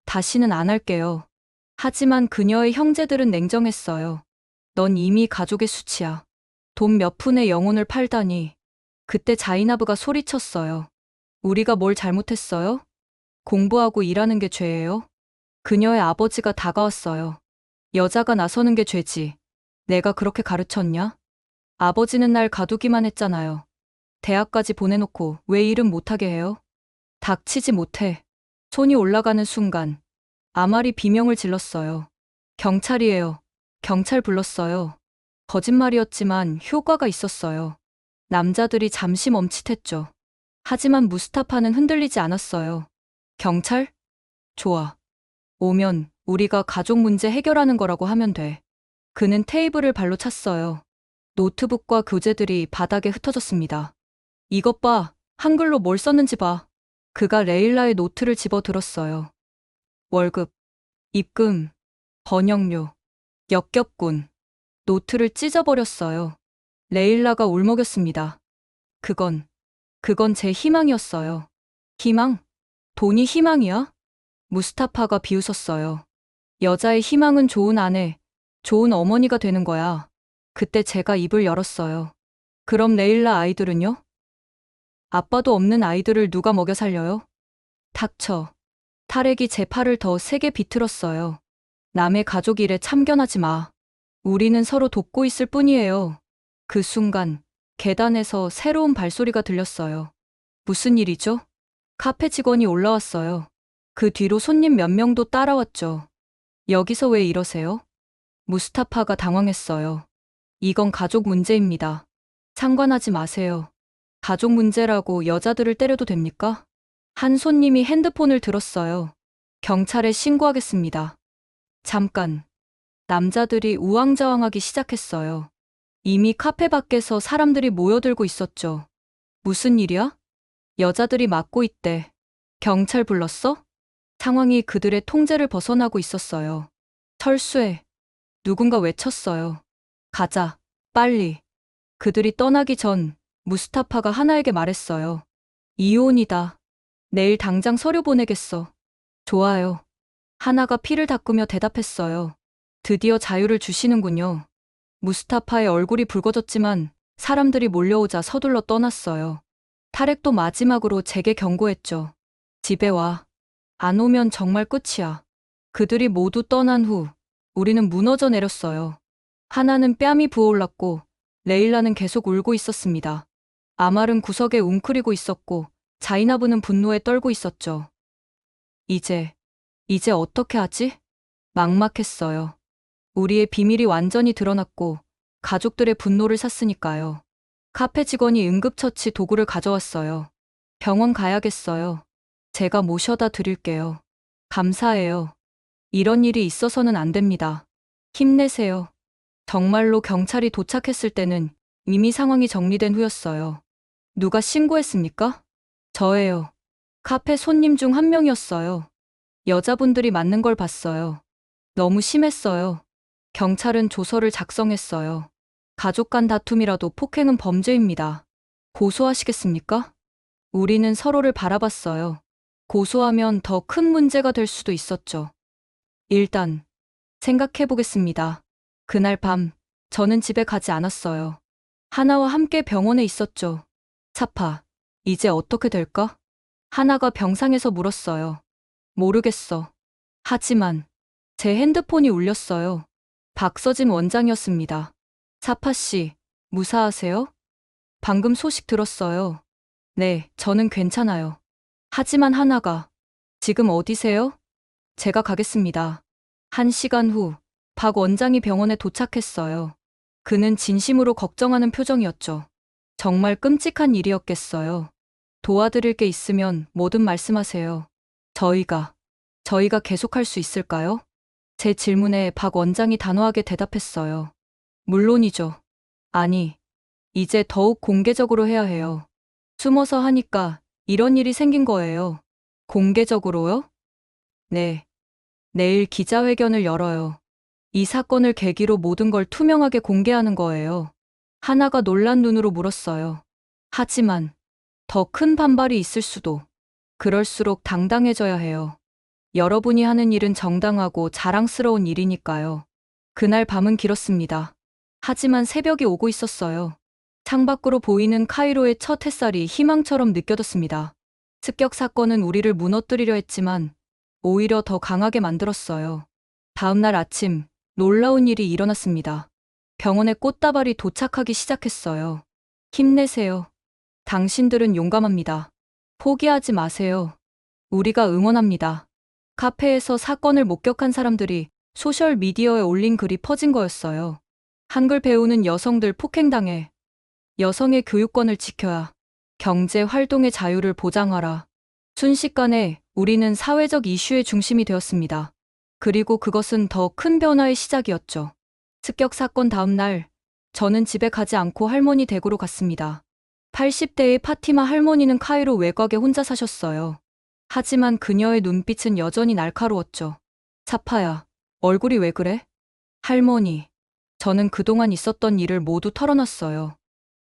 Speaker 4: 다시는 안 할게요. 하지만 그녀의 형제들은 냉정했어요. 넌 이미 가족의 수치야. 돈 몇 푼의 영혼을 팔다니. 그때 자이나브가 소리쳤어요. 우리가 뭘 잘못했어요? 공부하고 일하는 게 죄예요? 그녀의 아버지가 다가왔어요. 여자가 나서는 게 죄지. 내가 그렇게 가르쳤냐? 아버지는 날 가두기만 했잖아요. 대학까지 보내놓고 왜 일은 못하게 해요? 닥치지 못해. 손이 올라가는 순간 아말이 비명을 질렀어요. 경찰이에요. 경찰 불렀어요. 거짓말이었지만 효과가 있었어요. 남자들이 잠시 멈칫했죠. 하지만 무스타파는 흔들리지 않았어요. 경찰? 좋아. 오면 우리가 가족 문제 해결하는 거라고 하면 돼. 그는 테이블을 발로 찼어요. 노트북과 교재들이 바닥에 흩어졌습니다. 이것 봐. 한글로 뭘 썼는지 봐. 그가 레일라의 노트를 집어 들었어요. 월급, 입금, 번역료, 역겹군. 노트를 찢어버렸어요. 레일라가 울먹였습니다. 그건 제 희망이었어요. 희망? 돈이 희망이야? 무스타파가 비웃었어요. 여자의 희망은 좋은 아내, 좋은 어머니가 되는 거야. 그때 제가 입을 열었어요. 그럼 레일라 아이들은요? 아빠도 없는 아이들을 누가 먹여 살려요? 닥쳐. 탈핵이 제 팔을 더 세게 비틀었어요. 남의 가족 일에 참견하지 마. 우리는 서로 돕고 있을 뿐이에요. 그 순간 계단에서 새로운 발소리가 들렸어요. 무슨 일이죠? 카페 직원이 올라왔어요. 그 뒤로 손님 몇 명도 따라왔죠. 여기서 왜 이러세요? 무스타파가 당황했어요. 이건 가족 문제입니다. 상관하지 마세요. 가족 문제라고 여자들을 때려도 됩니까? 한 손님이 핸드폰을 들었어요. 경찰에 신고하겠습니다. 잠깐. 남자들이 우왕좌왕하기 시작했어요. 이미 카페 밖에서 사람들이 모여들고 있었죠. 무슨 일이야? 여자들이 막고 있대. 경찰 불렀어? 상황이 그들의 통제를 벗어나고 있었어요. 철수해. 누군가 외쳤어요. 가자. 빨리. 그들이 떠나기 전 무스타파가 하나에게 말했어요. 이혼이다. 내일 당장 서류 보내겠어. 좋아요. 하나가 피를 닦으며 대답했어요. 드디어 자유를 주시는군요. 무스타파의 얼굴이 붉어졌지만 사람들이 몰려오자 서둘러 떠났어요. 탈핵도 마지막으로 제게 경고했죠. 집에 와. 안 오면 정말 끝이야. 그들이 모두 떠난 후 우리는 무너져 내렸어요. 하나는 뺨이 부어올랐고 레일라는 계속 울고 있었습니다. 아말은 구석에 웅크리고 있었고 자이나브는 분노에 떨고 있었죠. 이제 어떻게 하지? 막막했어요. 우리의 비밀이 완전히 드러났고 가족들의 분노를 샀으니까요. 카페 직원이 응급처치 도구를 가져왔어요. 병원 가야겠어요. 제가 모셔다 드릴게요. 감사해요. 이런 일이 있어서는 안 됩니다. 힘내세요. 정말로 경찰이 도착했을 때는 이미 상황이 정리된 후였어요. 누가 신고했습니까? 저예요. 카페 손님 중 한 명이었어요. 여자분들이 맞는 걸 봤어요. 너무 심했어요. 경찰은 조서를 작성했어요. 가족 간 다툼이라도 폭행은 범죄입니다. 고소하시겠습니까? 우리는 서로를 바라봤어요. 고소하면 더 큰 문제가 될 수도 있었죠. 일단 생각해 보겠습니다. 그날 밤 저는 집에 가지 않았어요. 하나와 함께 병원에 있었죠. 차파, 이제 어떻게 될까? 하나가 병상에서 물었어요. 모르겠어. 하지만 제 핸드폰이 울렸어요. 박서진 원장이었습니다. 차파 씨, 무사하세요? 방금 소식 들었어요. 네, 저는 괜찮아요. 하지만 하나가, 지금 어디세요? 제가 가겠습니다. 1시간 후, 박 원장이 병원에 도착했어요. 그는 진심으로 걱정하는 표정이었죠. 정말 끔찍한 일이었겠어요. 도와드릴 게 있으면 뭐든 말씀하세요. 저희가 계속할 수 있을까요? 제 질문에 박 원장이 단호하게 대답했어요. 물론이죠. 아니, 이제 더욱 공개적으로 해야 해요. 숨어서 하니까 이런 일이 생긴 거예요. 공개적으로요? 네. 내일 기자회견을 열어요. 이 사건을 계기로 모든 걸 투명하게 공개하는 거예요. 하나가 놀란 눈으로 물었어요. 하지만 더 큰 반발이 있을 수도. 그럴수록 당당해져야 해요. 여러분이 하는 일은 정당하고 자랑스러운 일이니까요. 그날 밤은 길었습니다. 하지만 새벽이 오고 있었어요. 창밖으로 보이는 카이로의 첫 햇살이 희망처럼 느껴졌습니다. 습격 사건은 우리를 무너뜨리려 했지만 오히려 더 강하게 만들었어요. 다음 날 아침 놀라운 일이 일어났습니다. 병원에 꽃다발이 도착하기 시작했어요. 힘내세요. 당신들은 용감합니다. 포기하지 마세요. 우리가 응원합니다. 카페에서 사건을 목격한 사람들이 소셜미디어에 올린 글이 퍼진 거였어요. 한글 배우는 여성들 폭행당해. 여성의 교육권을 지켜야. 경제 활동의 자유를 보장하라. 순식간에 우리는 사회적 이슈의 중심이 되었습니다. 그리고 그것은 더 큰 변화의 시작이었죠. 습격 사건 다음 날, 저는 집에 가지 않고 할머니 댁으로 갔습니다. 80대의 파티마 할머니는 카이로 외곽에 혼자 사셨어요. 하지만 그녀의 눈빛은 여전히 날카로웠죠. 차파야, 얼굴이 왜 그래? 할머니, 저는 그동안 있었던 일을 모두 털어놨어요.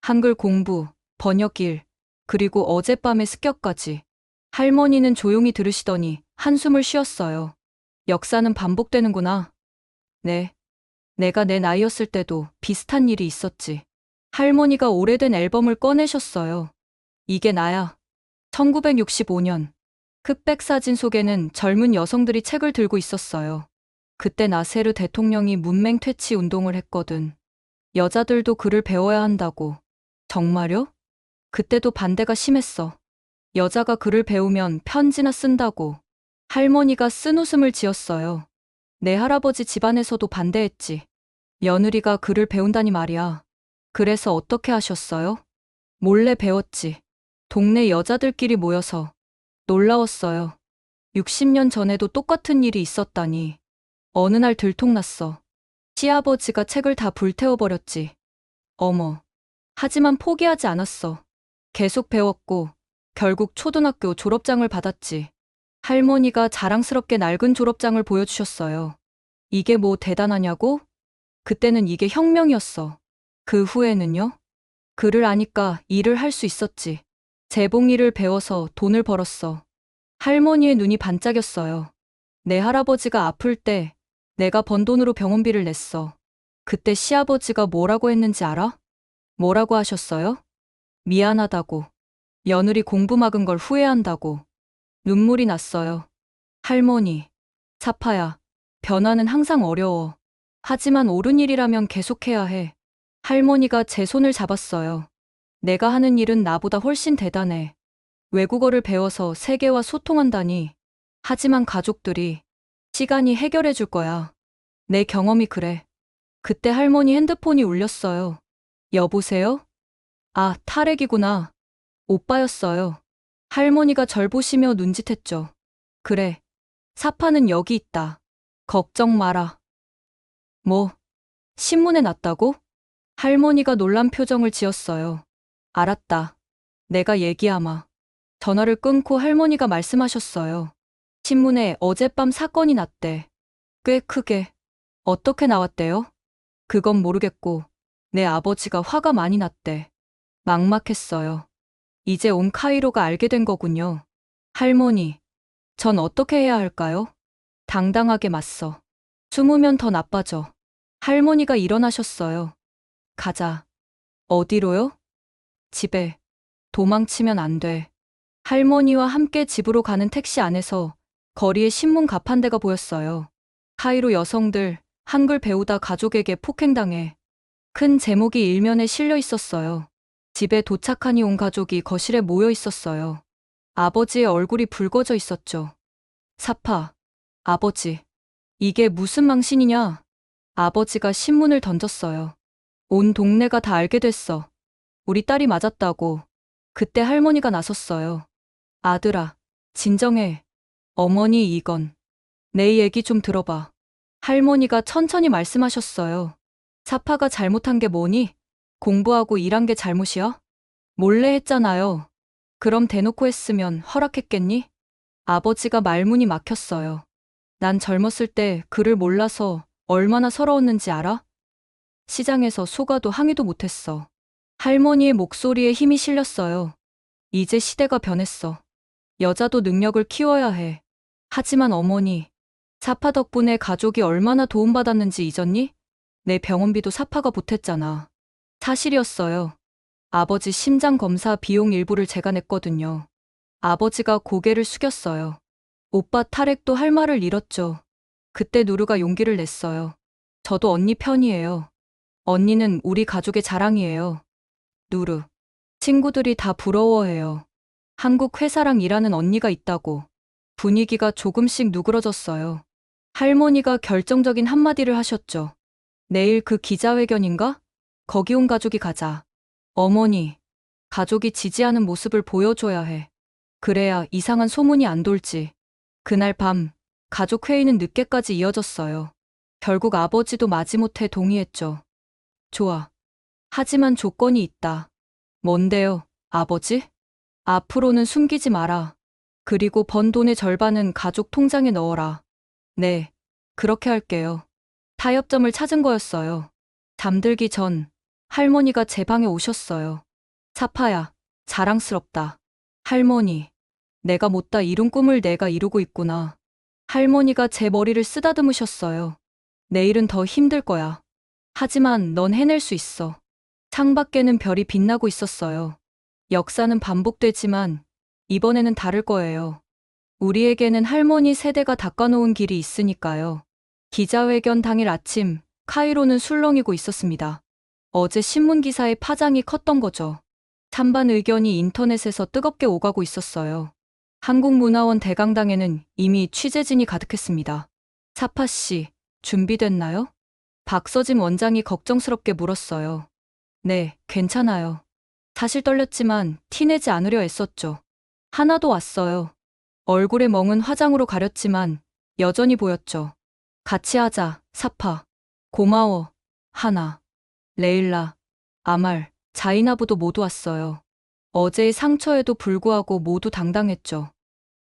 Speaker 4: 한글 공부, 번역일, 그리고 어젯밤의 습격까지. 할머니는 조용히 들으시더니 한숨을 쉬었어요. 역사는 반복되는구나. 네. 내가 내 나이였을 때도 비슷한 일이 있었지. 할머니가 오래된 앨범을 꺼내셨어요. 이게 나야. 1965년. 흑백 사진 속에는 젊은 여성들이 책을 들고 있었어요. 그때 나세르 대통령이 문맹 퇴치 운동을 했거든. 여자들도 글을 배워야 한다고. 정말요? 그때도 반대가 심했어. 여자가 글을 배우면 편지나 쓴다고. 할머니가 쓴웃음을 지었어요. 내 할아버지 집안에서도 반대했지. 며느리가 글을 배운다니 말이야. 그래서 어떻게 하셨어요? 몰래 배웠지. 동네 여자들끼리 모여서. 놀라웠어요. 60년 전에도 똑같은 일이 있었다니. 어느 날 들통났어. 시아버지가 책을 다 불태워버렸지. 어머. 하지만 포기하지 않았어. 계속 배웠고, 결국 초등학교 졸업장을 받았지. 할머니가 자랑스럽게 낡은 졸업장을 보여주셨어요. 이게 뭐 대단하냐고? 그때는 이게 혁명이었어. 그 후에는요? 글을 아니까 일을 할 수 있었지. 재봉일을 배워서 돈을 벌었어. 할머니의 눈이 반짝였어요. 내 할아버지가 아플 때 내가 번 돈으로 병원비를 냈어. 그때 시아버지가 뭐라고 했는지 알아? 뭐라고 하셨어요? 미안하다고. 며느리 공부 막은 걸 후회한다고. 눈물이 났어요. 할머니, 차파야, 변화는 항상 어려워. 하지만 옳은 일이라면 계속해야 해. 할머니가 제 손을 잡았어요. 내가 하는 일은 나보다 훨씬 대단해. 외국어를 배워서 세계와 소통한다니. 하지만 가족들이 시간이 해결해 줄 거야. 내 경험이 그래. 그때 할머니 핸드폰이 울렸어요. 여보세요? 아, 탈핵이구나. 오빠였어요. 할머니가 절 보시며 눈짓했죠. 그래. 사파는 여기 있다. 걱정 마라. 뭐? 신문에 났다고? 할머니가 놀란 표정을 지었어요. 알았다. 내가 얘기하마. 전화를 끊고 할머니가 말씀하셨어요. 신문에 어젯밤 사건이 났대. 꽤 크게. 어떻게 나왔대요? 그건 모르겠고, 내 아버지가 화가 많이 났대. 막막했어요. 이제 온 카이로가 알게 된 거군요. 할머니, 전 어떻게 해야 할까요? 당당하게 맞서. 숨으면 더 나빠져. 할머니가 일어나셨어요. 가자. 어디로요? 집에. 도망치면 안 돼. 할머니와 함께 집으로 가는 택시 안에서 거리에 신문 가판대가 보였어요. 카이로 여성들, 한글 배우다 가족에게 폭행당해. 큰 제목이 일면에 실려 있었어요. 집에 도착하니 온 가족이 거실에 모여 있었어요. 아버지의 얼굴이 붉어져 있었죠. 사파, 아버지, 이게 무슨 망신이냐? 아버지가 신문을 던졌어요. 온 동네가 다 알게 됐어. 우리 딸이 맞았다고. 그때 할머니가 나섰어요. 아들아, 진정해. 어머니 이건. 내 얘기 좀 들어봐. 할머니가 천천히 말씀하셨어요. 사파가 잘못한 게 뭐니? 공부하고 일한 게 잘못이야? 몰래 했잖아요. 그럼 대놓고 했으면 허락했겠니? 아버지가 말문이 막혔어요. 난 젊었을 때 글을 몰라서 얼마나 서러웠는지 알아? 시장에서 소가도 항의도 못했어. 할머니의 목소리에 힘이 실렸어요. 이제 시대가 변했어. 여자도 능력을 키워야 해. 하지만 어머니, 사파 덕분에 가족이 얼마나 도움받았는지 잊었니? 내 병원비도 사파가 보탰잖아. 사실이었어요. 아버지 심장 검사 비용 일부를 제가 냈거든요. 아버지가 고개를 숙였어요. 오빠 탈핵도 할 말을 잃었죠. 그때 누르가 용기를 냈어요. 저도 언니 편이에요. 언니는 우리 가족의 자랑이에요. 누르. 친구들이 다 부러워해요. 한국 회사랑 일하는 언니가 있다고. 분위기가 조금씩 누그러졌어요. 할머니가 결정적인 한마디를 하셨죠. 내일 그 기자회견인가? 거기 온 가족이 가자. 어머니, 가족이 지지하는 모습을 보여줘야 해. 그래야 이상한 소문이 안 돌지. 그날 밤, 가족 회의는 늦게까지 이어졌어요. 결국 아버지도 마지못해 동의했죠. 좋아. 하지만 조건이 있다. 뭔데요, 아버지? 앞으로는 숨기지 마라. 그리고 번 돈의 절반은 가족 통장에 넣어라. 네, 그렇게 할게요. 타협점을 찾은 거였어요. 잠들기 전 할머니가 제 방에 오셨어요. 사파야, 자랑스럽다. 할머니, 내가 못다 이룬 꿈을 내가 이루고 있구나. 할머니가 제 머리를 쓰다듬으셨어요. 내일은 더 힘들 거야. 하지만 넌 해낼 수 있어. 창밖에는 별이 빛나고 있었어요. 역사는 반복되지만 이번에는 다를 거예요. 우리에게는 할머니 세대가 닦아놓은 길이 있으니까요. 기자회견 당일 아침, 카이로는 술렁이고 있었습니다. 어제 신문 기사의 파장이 컸던 거죠. 찬반 의견이 인터넷에서 뜨겁게 오가고 있었어요. 한국문화원 대강당에는 이미 취재진이 가득했습니다. 사파 씨, 준비됐나요? 박서진 원장이 걱정스럽게 물었어요. 네, 괜찮아요. 사실 떨렸지만 티내지 않으려 애썼죠. 하나도 왔어요. 얼굴에 멍은 화장으로 가렸지만 여전히 보였죠. 같이 하자, 사파. 고마워, 하나. 레일라, 아말, 자이나부도 모두 왔어요. 어제의 상처에도 불구하고 모두 당당했죠.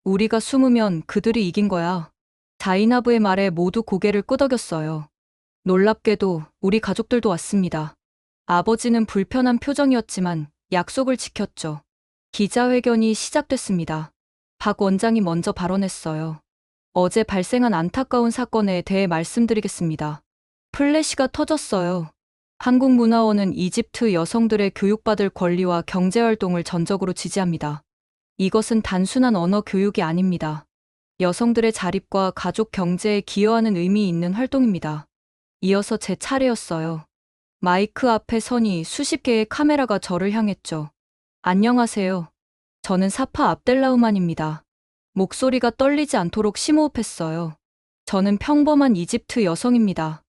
Speaker 4: 우리가 숨으면 그들이 이긴 거야. 자이나부의 말에 모두 고개를 끄덕였어요. 놀랍게도 우리 가족들도 왔습니다. 아버지는 불편한 표정이었지만 약속을 지켰죠. 기자회견이 시작됐습니다. 박 원장이 먼저 발언했어요. 어제 발생한 안타까운 사건에 대해 말씀드리겠습니다. 플래시가 터졌어요. 한국문화원은 이집트 여성들의 교육받을 권리와 경제활동을 전적으로 지지합니다. 이것은 단순한 언어 교육이 아닙니다. 여성들의 자립과 가족 경제에 기여하는 의미 있는 활동입니다. 이어서 제 차례였어요. 마이크 앞에 서니 수십 개의 카메라가 저를 향했죠. 안녕하세요. 저는 사파 압델라우만입니다. 목소리가 떨리지 않도록 심호흡했어요. 저는 평범한 이집트 여성입니다.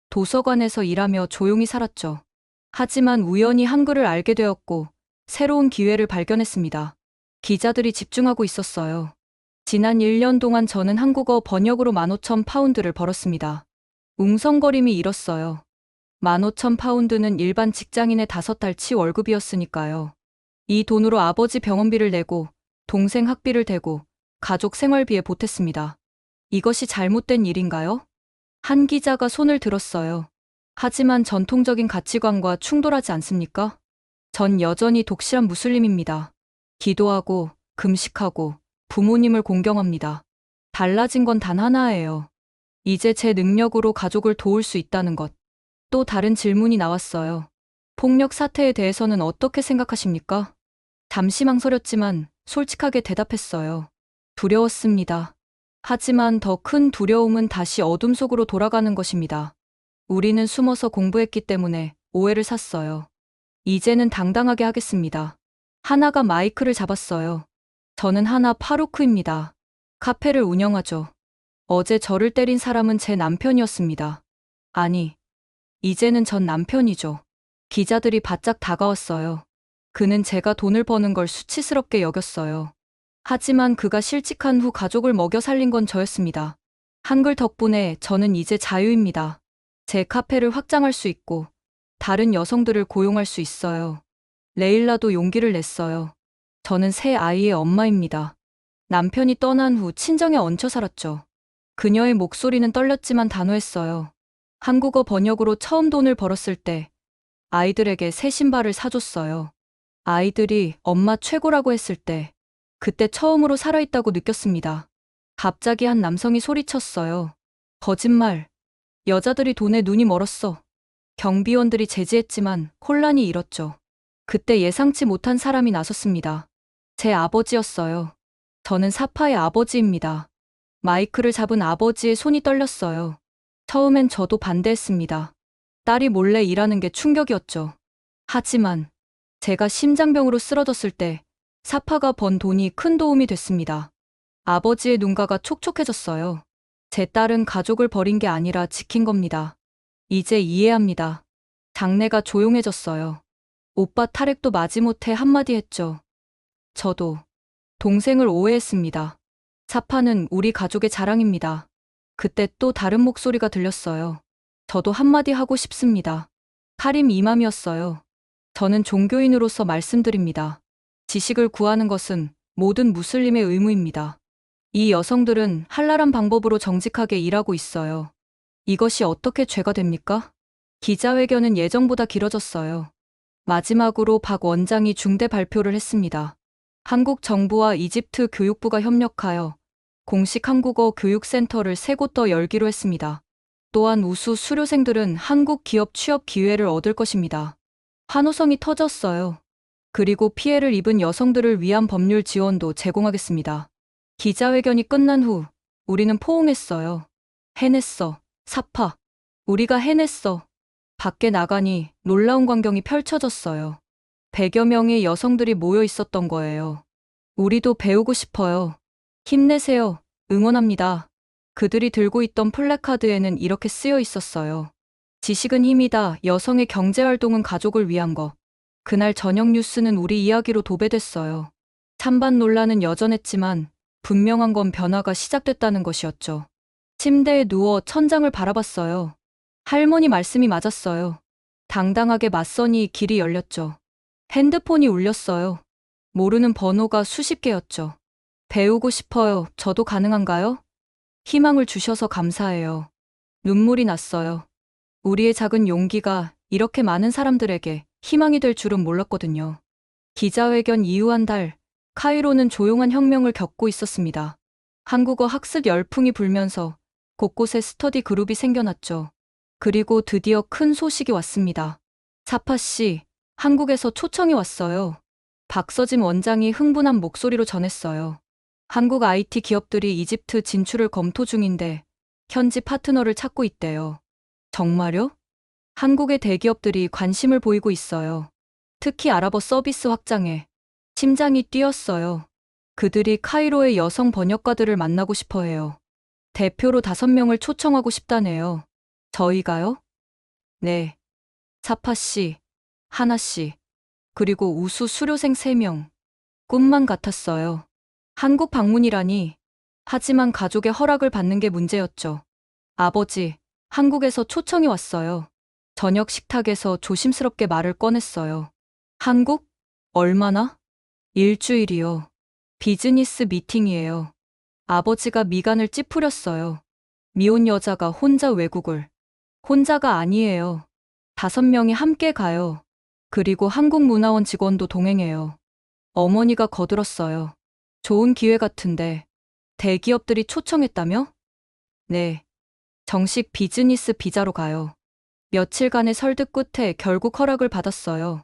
Speaker 4: 도서관에서 일하며 조용히 살았죠. 하지만 우연히 한글을 알게 되었고 새로운 기회를 발견했습니다. 기자들이 집중하고 있었어요. 지난 1년 동안 저는 한국어 번역으로 15,000파운드를 벌었습니다. 웅성거림이 일었어요. 15,000파운드는 일반 직장인의 5달치 월급이었으니까요. 이 돈으로 아버지 병원비를 내고 동생 학비를 대고 가족 생활비에 보탰습니다. 이것이 잘못된 일인가요? 한 기자가 손을 들었어요. 하지만 전통적인 가치관과 충돌하지 않습니까? 전 여전히 독실한 무슬림입니다. 기도하고 금식하고 부모님을 공경합니다. 달라진 건 단 하나예요. 이제 제 능력으로 가족을 도울 수 있다는 것. 또 다른 질문이 나왔어요. 폭력 사태에 대해서는 어떻게 생각하십니까? 잠시 망설였지만 솔직하게 대답했어요. 두려웠습니다. 하지만 더 큰 두려움은 다시 어둠 속으로 돌아가는 것입니다. 우리는 숨어서 공부했기 때문에 오해를 샀어요. 이제는 당당하게 하겠습니다. 하나가 마이크를 잡았어요. 저는 하나 파루크입니다. 카페를 운영하죠. 어제 저를 때린 사람은 제 남편이었습니다. 아니, 이제는 전 남편이죠. 기자들이 바짝 다가왔어요. 그는 제가 돈을 버는 걸 수치스럽게 여겼어요. 하지만 그가 실직한 후 가족을 먹여 살린 건 저였습니다. 한글 덕분에 저는 이제 자유입니다. 제 카페를 확장할 수 있고 다른 여성들을 고용할 수 있어요. 레일라도 용기를 냈어요. 저는 새 아이의 엄마입니다. 남편이 떠난 후 친정에 얹혀 살았죠. 그녀의 목소리는 떨렸지만 단호했어요. 한국어 번역으로 처음 돈을 벌었을 때 아이들에게 새 신발을 사줬어요. 아이들이 엄마 최고라고 했을 때 그때 처음으로 살아있다고 느꼈습니다. 갑자기 한 남성이 소리쳤어요. 거짓말. 여자들이 돈에 눈이 멀었어. 경비원들이 제지했지만 혼란이 일었죠. 그때 예상치 못한 사람이 나섰습니다. 제 아버지였어요. 저는 사파의 아버지입니다. 마이크를 잡은 아버지의 손이 떨렸어요. 처음엔 저도 반대했습니다. 딸이 몰래 일하는 게 충격이었죠. 하지만 제가 심장병으로 쓰러졌을 때 사파가 번 돈이 큰 도움이 됐습니다. 아버지의 눈가가 촉촉해졌어요. 제 딸은 가족을 버린 게 아니라 지킨 겁니다. 이제 이해합니다. 장내가 조용해졌어요. 오빠 탈핵도 마지못해 한마디 했죠. 저도 동생을 오해했습니다. 사파는 우리 가족의 자랑입니다. 그때 또 다른 목소리가 들렸어요. 저도 한마디 하고 싶습니다. 카림 이맘이었어요. 저는 종교인으로서 말씀드립니다. 지식을 구하는 것은 모든 무슬림의 의무입니다. 이 여성들은 할랄한 방법으로 정직하게 일하고 있어요. 이것이 어떻게 죄가 됩니까? 기자회견은 예정보다 길어졌어요. 마지막으로 박 원장이 중대 발표를 했습니다. 한국 정부와 이집트 교육부가 협력하여 공식 한국어 교육센터를 3곳 더 열기로 했습니다. 또한 우수 수료생들은 한국 기업 취업 기회를 얻을 것입니다. 환호성이 터졌어요. 그리고 피해를 입은 여성들을 위한 법률 지원도 제공하겠습니다. 기자회견이 끝난 후 우리는 포옹했어요. 해냈어, 사파. 우리가 해냈어. 밖에 나가니 놀라운 광경이 펼쳐졌어요. 100여 명의 여성들이 모여 있었던 거예요. 우리도 배우고 싶어요. 힘내세요. 응원합니다. 그들이 들고 있던 플래카드에는 이렇게 쓰여 있었어요. 지식은 힘이다. 여성의 경제활동은 가족을 위한 것. 그날 저녁 뉴스는 우리 이야기로 도배됐어요. 찬반 논란은 여전했지만 분명한 건 변화가 시작됐다는 것이었죠. 침대에 누워 천장을 바라봤어요. 할머니 말씀이 맞았어요. 당당하게 맞서니 길이 열렸죠. 핸드폰이 울렸어요. 모르는 번호가 수십 개였죠. 배우고 싶어요. 저도 가능한가요? 희망을 주셔서 감사해요. 눈물이 났어요. 우리의 작은 용기가 이렇게 많은 사람들에게 희망이 될 줄은 몰랐거든요. 기자회견 이후 한 달, 카이로는 조용한 혁명을 겪고 있었습니다. 한국어 학습 열풍이 불면서 곳곳에 스터디 그룹이 생겨났죠. 그리고 드디어 큰 소식이 왔습니다. 사파 씨, 한국에서 초청이 왔어요. 박서진 원장이 흥분한 목소리로 전했어요. 한국 IT 기업들이 이집트 진출을 검토 중인데 현지 파트너를 찾고 있대요. 정말요? 한국의 대기업들이 관심을 보이고 있어요. 특히 아랍어 서비스 확장에. 심장이 뛰었어요. 그들이 카이로의 여성 번역가들을 만나고 싶어 해요. 대표로 5명을 초청하고 싶다네요. 저희가요? 네. 사파 씨, 하나 씨, 그리고 우수 수료생 3명. 꿈만 같았어요. 한국 방문이라니. 하지만 가족의 허락을 받는 게 문제였죠. 아버지, 한국에서 초청이 왔어요. 저녁 식탁에서 조심스럽게 말을 꺼냈어요. 한국? 얼마나? 일주일이요. 비즈니스 미팅이에요. 아버지가 미간을 찌푸렸어요. 미혼 여자가 혼자 외국을. 혼자가 아니에요. 5명이 함께 가요. 그리고 한국문화원 직원도 동행해요. 어머니가 거들었어요. 좋은 기회 같은데 대기업들이 초청했다며? 네. 정식 비즈니스 비자로 가요. 며칠간의 설득 끝에 결국 허락을 받았어요.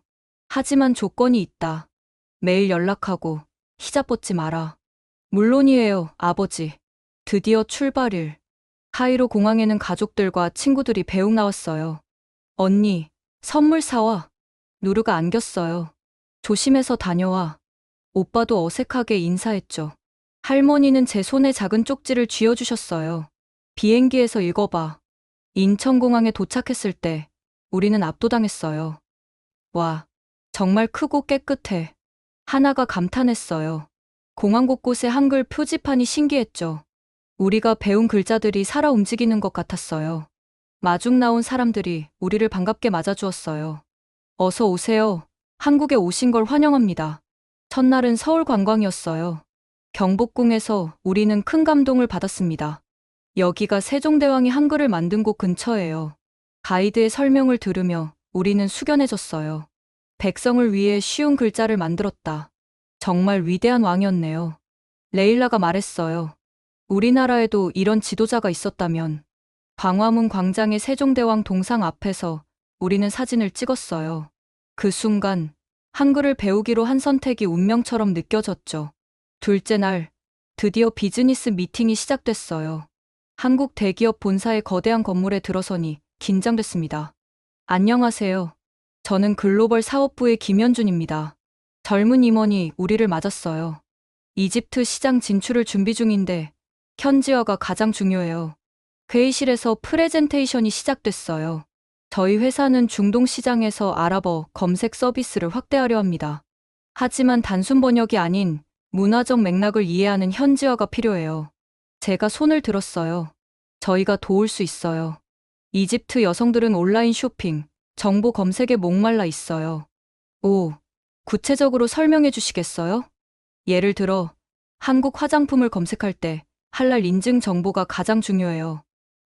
Speaker 4: 하지만 조건이 있다. 매일 연락하고 히잡 벗지 마라. 물론이에요, 아버지. 드디어 출발일. 카이로 공항에는 가족들과 친구들이 배웅 나왔어요. 언니, 선물 사와. 누르가 안겼어요. 조심해서 다녀와. 오빠도 어색하게 인사했죠. 할머니는 제 손에 작은 쪽지를 쥐어주셨어요. 비행기에서 읽어봐. 인천공항에 도착했을 때 우리는 압도당했어요. 와, 정말 크고 깨끗해. 하나가 감탄했어요. 공항 곳곳에 한글 표지판이 신기했죠. 우리가 배운 글자들이 살아 움직이는 것 같았어요. 마중 나온 사람들이 우리를 반갑게 맞아주었어요. 어서 오세요. 한국에 오신 걸 환영합니다. 첫날은 서울 관광이었어요. 경복궁에서 우리는 큰 감동을 받았습니다. 여기가 세종대왕이 한글을 만든 곳 근처예요. 가이드의 설명을 들으며 우리는 숙연해졌어요. 백성을 위해 쉬운 글자를 만들었다. 정말 위대한 왕이었네요. 레일라가 말했어요. 우리나라에도 이런 지도자가 있었다면. 광화문 광장의 세종대왕 동상 앞에서 우리는 사진을 찍었어요. 그 순간 한글을 배우기로 한 선택이 운명처럼 느껴졌죠. 둘째 날, 드디어 비즈니스 미팅이 시작됐어요. 한국 대기업 본사의 거대한 건물에 들어서니 긴장됐습니다. 안녕하세요. 저는 글로벌 사업부의 김현준입니다. 젊은 임원이 우리를 맞았어요. 이집트 시장 진출을 준비 중인데 현지화가 가장 중요해요. 회의실에서 프레젠테이션이 시작됐어요. 저희 회사는 중동 시장에서 아랍어 검색 서비스를 확대하려 합니다. 하지만 단순 번역이 아닌 문화적 맥락을 이해하는 현지화가 필요해요. 제가 손을 들었어요. 저희가 도울 수 있어요. 이집트 여성들은 온라인 쇼핑, 정보 검색에 목말라 있어요. 오, 구체적으로 설명해 주시겠어요? 예를 들어, 한국 화장품을 검색할 때 할랄 인증 정보가 가장 중요해요.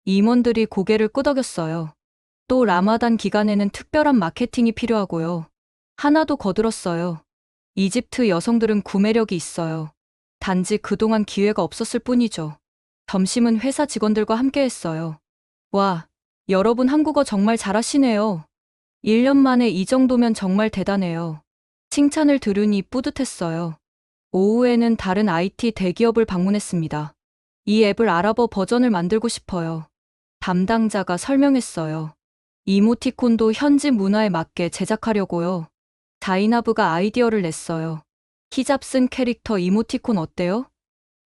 Speaker 4: 임원들이 고개를 끄덕였어요. 또 라마단 기간에는 특별한 마케팅이 필요하고요. 하나도 거들었어요. 이집트 여성들은 구매력이 있어요. 단지 그동안 기회가 없었을 뿐이죠. 점심은 회사 직원들과 함께 했어요. 와, 여러분 한국어 정말 잘하시네요. 1년 만에 이 정도면 정말 대단해요. 칭찬을 들으니 뿌듯했어요. 오후에는 다른 IT 대기업을 방문했습니다. 이 앱을 아랍어 버전을 만들고 싶어요. 담당자가 설명했어요. 이모티콘도 현지 문화에 맞게 제작하려고요. 자이나브가 아이디어를 냈어요. 히잡 쓴 캐릭터 이모티콘 어때요?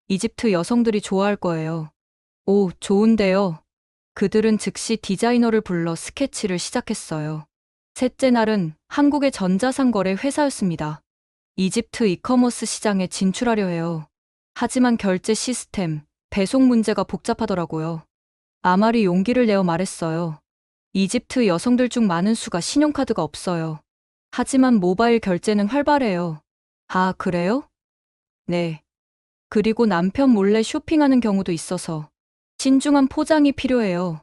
Speaker 4: 이집트 여성들이 좋아할 거예요. 오, 좋은데요. 그들은 즉시 디자이너를 불러 스케치를 시작했어요. 셋째 날은 한국의 전자상거래 회사였습니다. 이집트 이커머스 시장에 진출하려 해요. 하지만 결제 시스템, 배송 문제가 복잡하더라고요. 아말이 용기를 내어 말했어요. 이집트 여성들 중 많은 수가 신용카드가 없어요. 하지만 모바일 결제는 활발해요. 아, 그래요? 네. 그리고 남편 몰래 쇼핑하는 경우도 있어서 신중한 포장이 필요해요.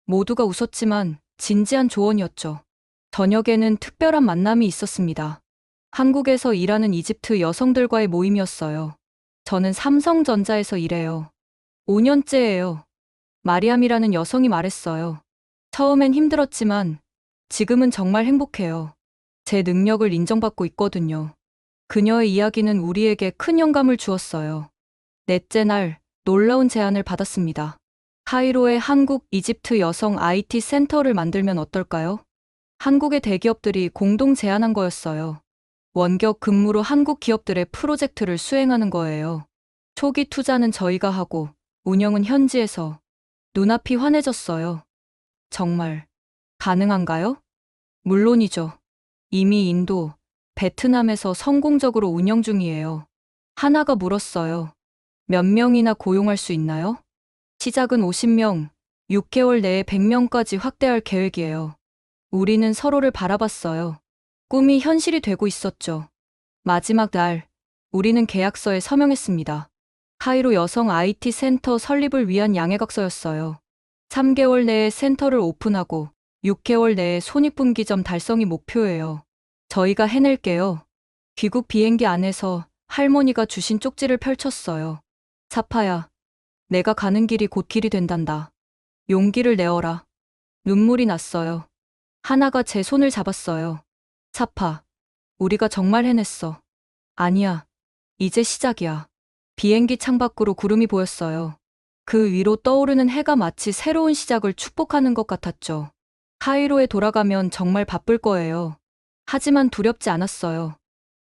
Speaker 4: 모두가 웃었지만 진지한 조언이었죠. 저녁에는 특별한 만남이 있었습니다. 한국에서 일하는 이집트 여성들과의 모임이었어요. 저는 삼성전자에서 일해요. 5년째예요. 마리암이라는 여성이 말했어요. 처음엔 힘들었지만 지금은 정말 행복해요. 제 능력을 인정받고 있거든요. 그녀의 이야기는 우리에게 큰 영감을 주었어요. 넷째 날 놀라운 제안을 받았습니다. 카이로에 한국 이집트 여성 IT 센터를 만들면 어떨까요? 한국의 대기업들이 공동 제안한 거였어요. 원격 근무로 한국 기업들의 프로젝트를 수행하는 거예요. 초기 투자는 저희가 하고 운영은 현지에서. 눈앞이 환해졌어요. 정말 가능한가요? 물론이죠. 이미 인도, 베트남에서 성공적으로 운영 중이에요. 하나가 물었어요. 몇 명이나 고용할 수 있나요? 시작은 50명, 6개월 내에 100명까지 확대할 계획이에요. 우리는 서로를 바라봤어요. 꿈이 현실이 되고 있었죠. 마지막 날, 우리는 계약서에 서명했습니다. 카이로 여성 IT 센터 설립을 위한 양해각서였어요. 3개월 내에 센터를 오픈하고 6개월 내에 손익분기점 달성이 목표예요. 저희가 해낼게요. 귀국 비행기 안에서 할머니가 주신 쪽지를 펼쳤어요. 사파야, 내가 가는 길이 곧 길이 된단다. 용기를 내어라. 눈물이 났어요. 하나가 제 손을 잡았어요. 사파, 우리가 정말 해냈어. 아니야, 이제 시작이야. 비행기 창밖으로 구름이 보였어요. 그 위로 떠오르는 해가 마치 새로운 시작을 축복하는 것 같았죠. 카이로에 돌아가면 정말 바쁠 거예요. 하지만 두렵지 않았어요.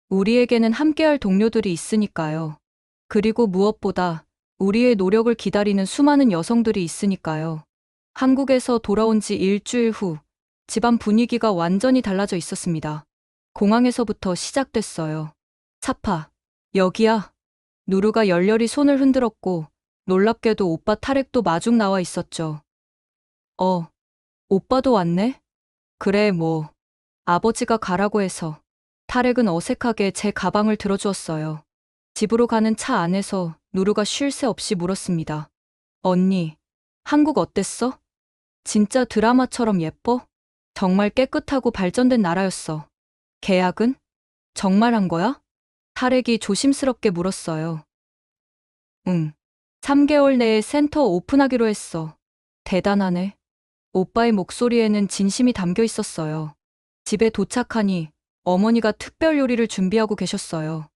Speaker 4: 우리에게는 함께할 동료들이 있으니까요. 그리고 무엇보다 우리의 노력을 기다리는 수많은 여성들이 있으니까요. 한국에서 돌아온 지 일주일 후 집안 분위기가 완전히 달라져 있었습니다. 공항에서부터 시작됐어요. 사파, 여기야. 누르가 열렬히 손을 흔들었고 놀랍게도 오빠 타렉도 마중 나와 있었죠. 오빠도 왔네? 그래, 뭐. 아버지가 가라고 해서. 타렉은 어색하게 제 가방을 들어주었어요. 집으로 가는 차 안에서 누르가 쉴 새 없이 물었습니다. 언니, 한국 어땠어? 진짜 드라마처럼 예뻐? 정말 깨끗하고 발전된 나라였어. 계약은? 정말 한 거야? 타렉이 조심스럽게 물었어요. 응. 3개월 내에 센터 오픈하기로 했어. 대단하네. 오빠의 목소리에는 진심이 담겨 있었어요. 집에 도착하니 어머니가 특별 요리를 준비하고 계셨어요.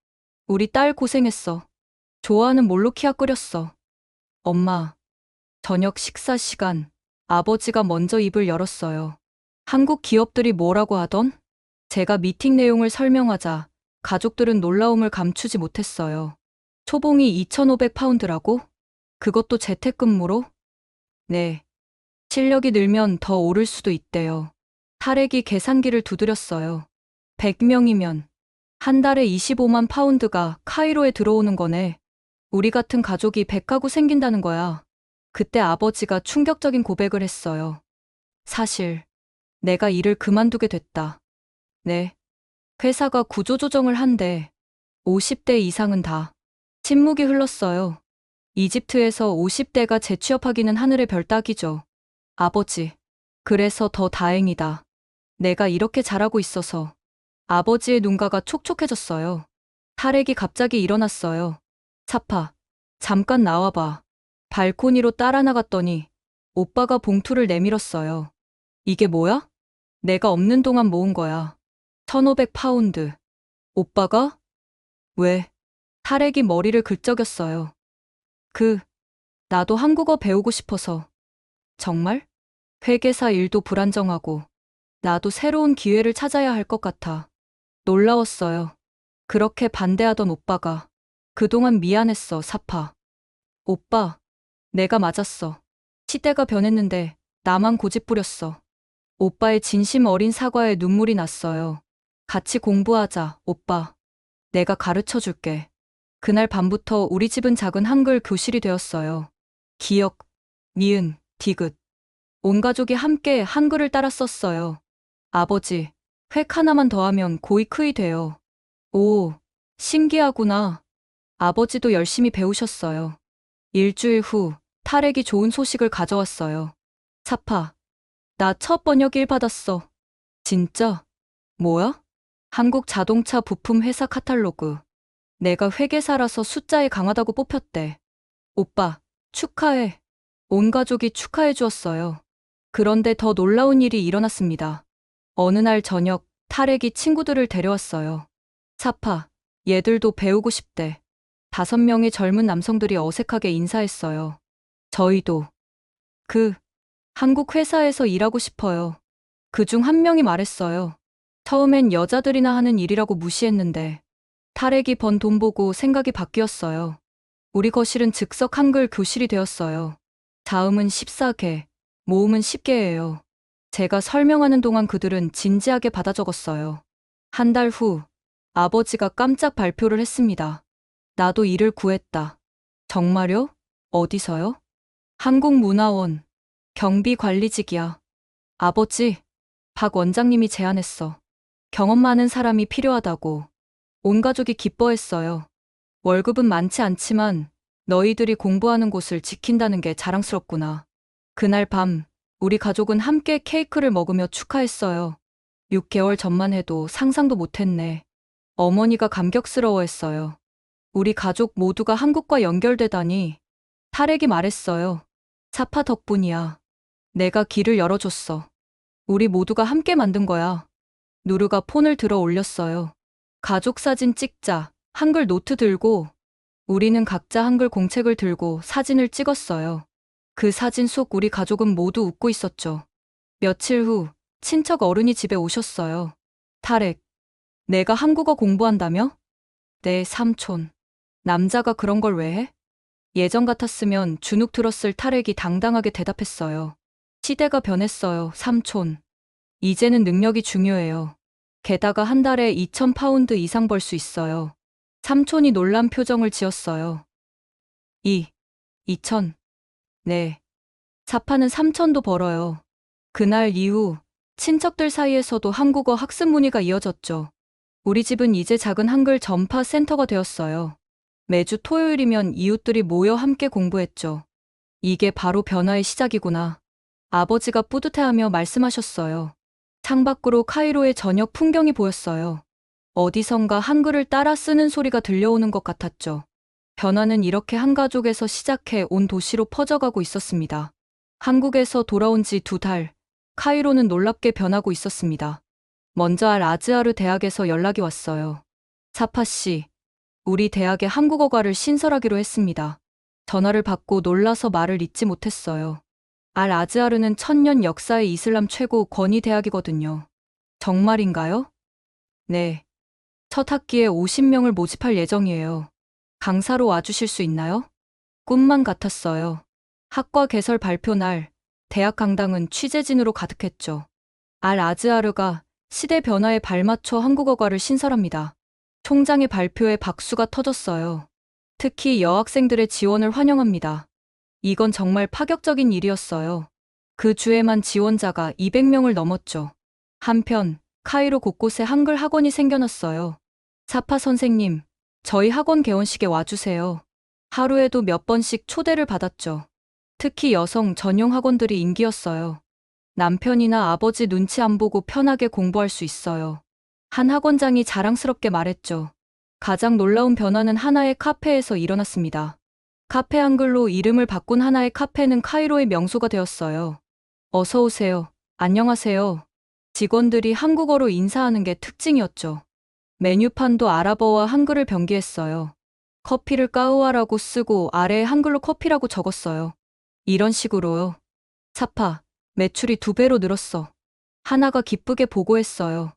Speaker 4: 우리 딸 고생했어. 좋아하는 몰로키아 끓였어. 엄마, 저녁 식사 시간, 아버지가 먼저 입을 열었어요. 한국 기업들이 뭐라고 하던? 제가 미팅 내용을 설명하자 가족들은 놀라움을 감추지 못했어요. 초봉이 2,500파운드라고? 그것도 재택근무로? 네. 실력이 늘면 더 오를 수도 있대요. 타렉이 계산기를 두드렸어요. 100명이면 한 달에 25만 파운드가 카이로에 들어오는 거네. 우리 같은 가족이 100가구 생긴다는 거야. 그때 아버지가 충격적인 고백을 했어요. 사실 내가 일을 그만두게 됐다. 네. 회사가 구조조정을 한대. 50대 이상은 다. 침묵이 흘렀어요. 이집트에서 50대가 재취업하기는 하늘의 별 따기죠. 아버지, 그래서 더 다행이다. 내가 이렇게 잘하고 있어서. 아버지의 눈가가 촉촉해졌어요. 타렉이 갑자기 일어났어요. 사파, 잠깐 나와봐. 발코니로 따라 나갔더니 오빠가 봉투를 내밀었어요. 이게 뭐야? 내가 없는 동안 모은 거야. 1,500파운드. 오빠가? 왜? 타렉이 머리를 긁적였어요. 나도 한국어 배우고 싶어서. 정말? 회계사 일도 불안정하고 나도 새로운 기회를 찾아야 할 것 같아. 놀라웠어요. 그렇게 반대하던 오빠가. 그동안 미안했어, 사파. 오빠, 내가 맞았어. 시대가 변했는데 나만 고집부렸어. 오빠의 진심 어린 사과에 눈물이 났어요. 같이 공부하자, 오빠. 내가 가르쳐 줄게. 그날 밤부터 우리 집은 작은 한글 교실이 되었어요. 기역, 니은, 디귿. 온 가족이 함께 한글을 따라 썼어요. 아버지, 획 하나만 더하면 고이 크이 돼요. 오, 신기하구나. 아버지도 열심히 배우셨어요. 일주일 후 타렉이 좋은 소식을 가져왔어요. 사파, 나 첫 번역일 받았어. 진짜? 뭐야? 한국 자동차 부품 회사 카탈로그. 내가 회계사라서 숫자에 강하다고 뽑혔대. 오빠, 축하해. 온 가족이 축하해 주었어요. 그런데 더 놀라운 일이 일어났습니다. 어느 날 저녁 타렉이 친구들을 데려왔어요. 사파, 얘들도 배우고 싶대. 5명의 젊은 남성들이 어색하게 인사했어요. 저희도. 한국 회사에서 일하고 싶어요. 그중 한 명이 말했어요. 처음엔 여자들이나 하는 일이라고 무시했는데 타렉이 번 돈 보고 생각이 바뀌었어요. 우리 거실은 즉석 한글 교실이 되었어요. 자음은 14개, 모음은 10개예요. 제가 설명하는 동안 그들은 진지하게 받아 적었어요. 한 달 후 아버지가 깜짝 발표를 했습니다. 나도 일을 구했다. 정말요? 어디서요? 한국문화원, 경비관리직이야. 아버지, 박 원장님이 제안했어. 경험 많은 사람이 필요하다고. 온 가족이 기뻐했어요. 월급은 많지 않지만 너희들이 공부하는 곳을 지킨다는 게 자랑스럽구나. 그날 밤, 우리 가족은 함께 케이크를 먹으며 축하했어요. 6개월 전만 해도 상상도 못했네. 어머니가 감격스러워했어요. 우리 가족 모두가 한국과 연결되다니. 탈핵이 말했어요. 차파 덕분이야. 내가 길을 열어줬어. 우리 모두가 함께 만든 거야. 누르가 폰을 들어 올렸어요. 가족 사진 찍자. 한글 노트 들고 우리는 각자 한글 공책을 들고 사진을 찍었어요. 그 사진 속 우리 가족은 모두 웃고 있었죠. 며칠 후 친척 어른이 집에 오셨어요. 탈핵. 내가 한국어 공부한다며? 네, 삼촌. 남자가 그런 걸 왜 해? 예전 같았으면 주눅 들었을 탈핵이 당당하게 대답했어요. 시대가 변했어요, 삼촌. 이제는 능력이 중요해요. 게다가 한 달에 2,000파운드 이상 벌 수 있어요. 삼촌이 놀란 표정을 지었어요. 2,000. 네. 차파는 3,000도 벌어요. 그날 이후 친척들 사이에서도 한국어 학습 문의가 이어졌죠. 우리 집은 이제 작은 한글 전파 센터가 되었어요. 매주 토요일이면 이웃들이 모여 함께 공부했죠. 이게 바로 변화의 시작이구나. 아버지가 뿌듯해하며 말씀하셨어요. 창밖으로 카이로의 저녁 풍경이 보였어요. 어디선가 한글을 따라 쓰는 소리가 들려오는 것 같았죠. 변화는 이렇게 한 가족에서 시작해 온 도시로 퍼져가고 있었습니다. 한국에서 돌아온 지 2달, 카이로는 놀랍게 변하고 있었습니다. 먼저 알 아즈하르 대학에서 연락이 왔어요. 차파 씨, 우리 대학에 한국어과를 신설하기로 했습니다. 전화를 받고 놀라서 말을 잇지 못했어요. 알 아즈하르는 1000년 역사의 이슬람 최고 권위 대학이거든요. 정말인가요? 네. 첫 학기에 50명을 모집할 예정이에요. 강사로 와주실 수 있나요? 꿈만 같았어요. 학과 개설 발표 날, 대학 강당은 취재진으로 가득했죠. 알 아즈하르가 시대 변화에 발맞춰 한국어과를 신설합니다. 총장의 발표에 박수가 터졌어요. 특히 여학생들의 지원을 환영합니다. 이건 정말 파격적인 일이었어요. 그 주에만 지원자가 200명을 넘었죠. 한편 카이로 곳곳에 한글 학원이 생겨났어요. 차파 선생님, 저희 학원 개원식에 와주세요. 하루에도 몇 번씩 초대를 받았죠. 특히 여성 전용 학원들이 인기였어요. 남편이나 아버지 눈치 안 보고 편하게 공부할 수 있어요. 한 학원장이 자랑스럽게 말했죠. 가장 놀라운 변화는 하나의 카페에서 일어났습니다. 카페 한글로 이름을 바꾼 하나의 카페는 카이로의 명소가 되었어요. 어서 오세요. 안녕하세요. 직원들이 한국어로 인사하는 게 특징이었죠. 메뉴판도 아랍어와 한글을 병기했어요. 커피를 까우아라고 쓰고 아래에 한글로 커피라고 적었어요. 이런 식으로요. 차파, 매출이 2배로 늘었어. 하나가 기쁘게 보고했어요.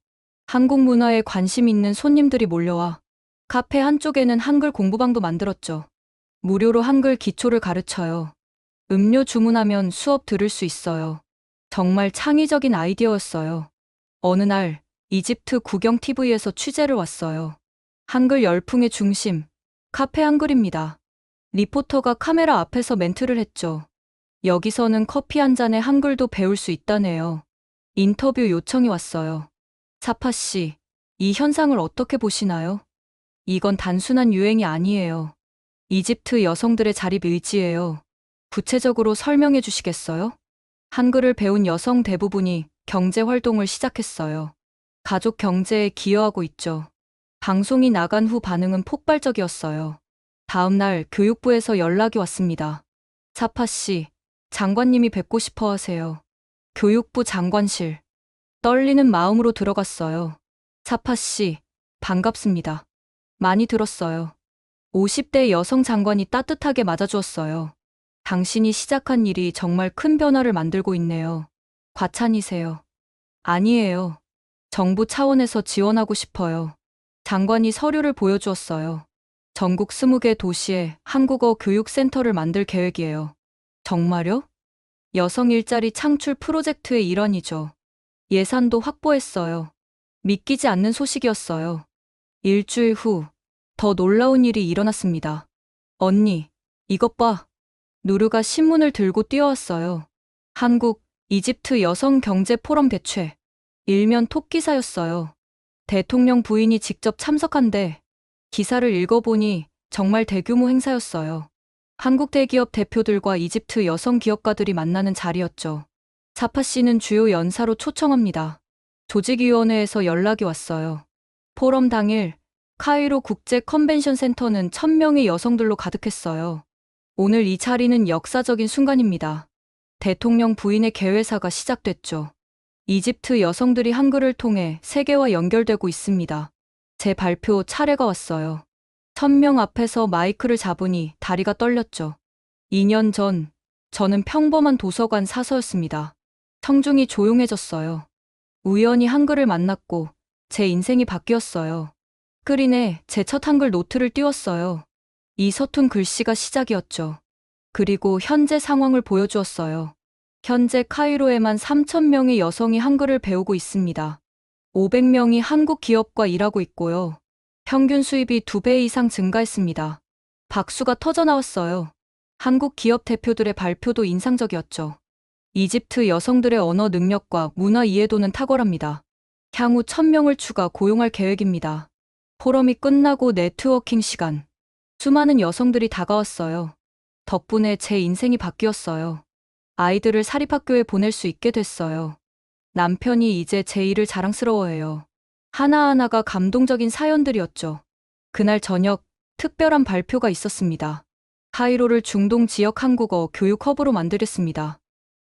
Speaker 4: 한국 문화에 관심 있는 손님들이 몰려와. 카페 한쪽에는 한글 공부방도 만들었죠. 무료로 한글 기초를 가르쳐요. 음료 주문하면 수업 들을 수 있어요. 정말 창의적인 아이디어였어요. 어느 날 이집트 국영 TV에서 취재를 왔어요. 한글 열풍의 중심, 카페 한글입니다. 리포터가 카메라 앞에서 멘트를 했죠. 여기서는 커피 한 잔에 한글도 배울 수 있다네요. 인터뷰 요청이 왔어요. 차파 씨, 이 현상을 어떻게 보시나요? 이건 단순한 유행이 아니에요. 이집트 여성들의 자립 의지예요. 구체적으로 설명해 주시겠어요? 한글을 배운 여성 대부분이 경제 활동을 시작했어요. 가족 경제에 기여하고 있죠. 방송이 나간 후 반응은 폭발적이었어요. 다음 날 교육부에서 연락이 왔습니다. 차파 씨, 장관님이 뵙고 싶어 하세요. 교육부 장관실. 떨리는 마음으로 들어갔어요. 차파 씨, 반갑습니다. 많이 들었어요. 50대 여성 장관이 따뜻하게 맞아주었어요. 당신이 시작한 일이 정말 큰 변화를 만들고 있네요. 과찬이세요. 아니에요. 정부 차원에서 지원하고 싶어요. 장관이 서류를 보여주었어요. 전국 20개 도시에 한국어 교육센터를 만들 계획이에요. 정말요? 여성 일자리 창출 프로젝트의 일환이죠. 예산도 확보했어요. 믿기지 않는 소식이었어요. 일주일 후, 더 놀라운 일이 일어났습니다. 언니, 이것 봐. 누르가 신문을 들고 뛰어왔어요. 한국, 이집트 여성 경제 포럼 대최. 일면 톱 기사였어요. 대통령 부인이 직접 참석한대. 기사를 읽어보니 정말 대규모 행사였어요. 한국 대기업 대표들과 이집트 여성 기업가들이 만나는 자리였죠. 사파 씨는 주요 연사로 초청합니다. 조직위원회에서 연락이 왔어요. 포럼 당일 카이로 국제 컨벤션 센터는 1000명의 여성들로 가득했어요. 오늘 이 자리는 역사적인 순간입니다. 대통령 부인의 개회사가 시작됐죠. 이집트 여성들이 한글을 통해 세계와 연결되고 있습니다. 제 발표 차례가 왔어요. 1000명 앞에서 마이크를 잡으니 다리가 떨렸죠. 2년 전, 저는 평범한 도서관 사서였습니다. 청중이 조용해졌어요. 우연히 한글을 만났고 제 인생이 바뀌었어요. 스크린에 제 첫 한글 노트를 띄웠어요. 이 서툰 글씨가 시작이었죠. 그리고 현재 상황을 보여주었어요. 현재 카이로에만 3000명의 여성이 한글을 배우고 있습니다. 500명이 한국 기업과 일하고 있고요. 평균 수입이 2배 이상 증가했습니다. 박수가 터져 나왔어요. 한국 기업 대표들의 발표도 인상적이었죠. 이집트 여성들의 언어 능력과 문화 이해도는 탁월합니다. 향후 1000명을 추가 고용할 계획입니다. 포럼이 끝나고 네트워킹 시간. 수많은 여성들이 다가왔어요. 덕분에 제 인생이 바뀌었어요. 아이들을 사립학교에 보낼 수 있게 됐어요. 남편이 이제 제 일을 자랑스러워해요. 하나하나가 감동적인 사연들이었죠. 그날 저녁 특별한 발표가 있었습니다. 카이로를 중동 지역 한국어 교육 허브로 만들겠습니다.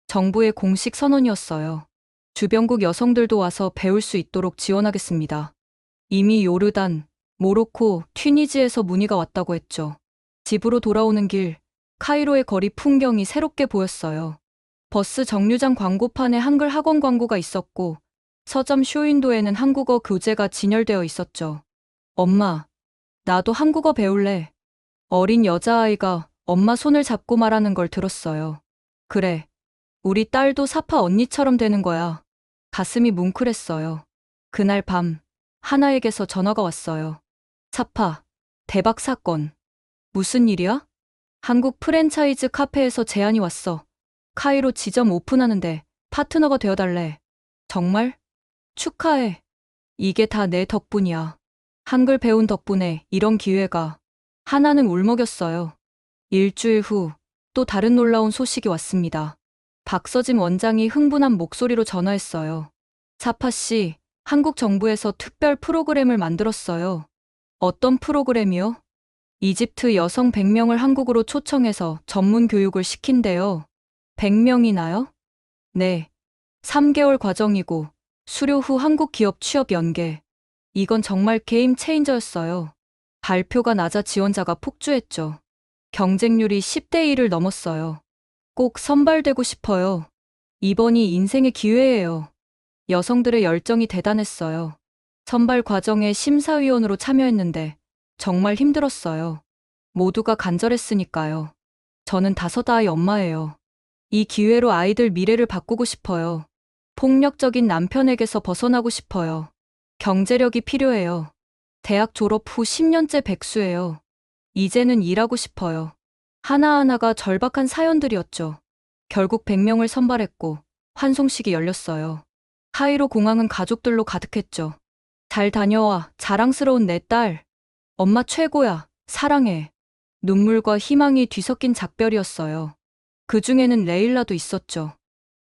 Speaker 4: 정부의 공식 선언이었어요. 주변국 여성들도 와서 배울 수 있도록 지원하겠습니다. 이미 요르단, 모로코, 튀니지에서 문의가 왔다고 했죠. 집으로 돌아오는 길, 카이로의 거리 풍경이 새롭게 보였어요. 버스 정류장 광고판에 한글 학원 광고가 있었고, 서점 쇼윈도에는 한국어 교재가 진열되어 있었죠. 엄마, 나도 한국어 배울래. 어린 여자아이가 엄마 손을 잡고 말하는 걸 들었어요. 그래, 우리 딸도 사파 언니처럼 되는 거야. 가슴이 뭉클했어요. 그날 밤, 하나에게서 전화가 왔어요. 사파, 대박 사건. 무슨 일이야? 한국 프랜차이즈 카페에서 제안이 왔어. 카이로 지점 오픈하는데 파트너가 되어달래. 정말? 축하해. 이게 다 내 덕분이야. 한글 배운 덕분에 이런 기회가. 하나는 울먹였어요. 일주일 후 또 다른 놀라운 소식이 왔습니다. 박서진 원장이 흥분한 목소리로 전화했어요. 사파 씨, 한국 정부에서 특별 프로그램을 만들었어요. 어떤 프로그램이요? 이집트 여성 100명을 한국으로 초청해서 전문 교육을 시킨대요. 100명이나요? 네. 3개월 과정이고 수료 후 한국 기업 취업 연계. 이건 정말 게임 체인저였어요. 발표가 나자 지원자가 폭주했죠. 경쟁률이 10대 1을 넘었어요. 꼭 선발되고 싶어요. 이번이 인생의 기회예요. 여성들의 열정이 대단했어요. 선발 과정에 심사위원으로 참여했는데 정말 힘들었어요. 모두가 간절했으니까요. 저는 5아이 엄마예요. 이 기회로 아이들 미래를 바꾸고 싶어요. 폭력적인 남편에게서 벗어나고 싶어요. 경제력이 필요해요. 대학 졸업 후 10년째 백수예요. 이제는 일하고 싶어요. 하나하나가 절박한 사연들이었죠. 결국 100명을 선발했고 환송식이 열렸어요. 카이로 공항은 가족들로 가득했죠. 잘 다녀와, 자랑스러운 내 딸. 엄마 최고야, 사랑해. 눈물과 희망이 뒤섞인 작별이었어요. 그 중에는 레일라도 있었죠.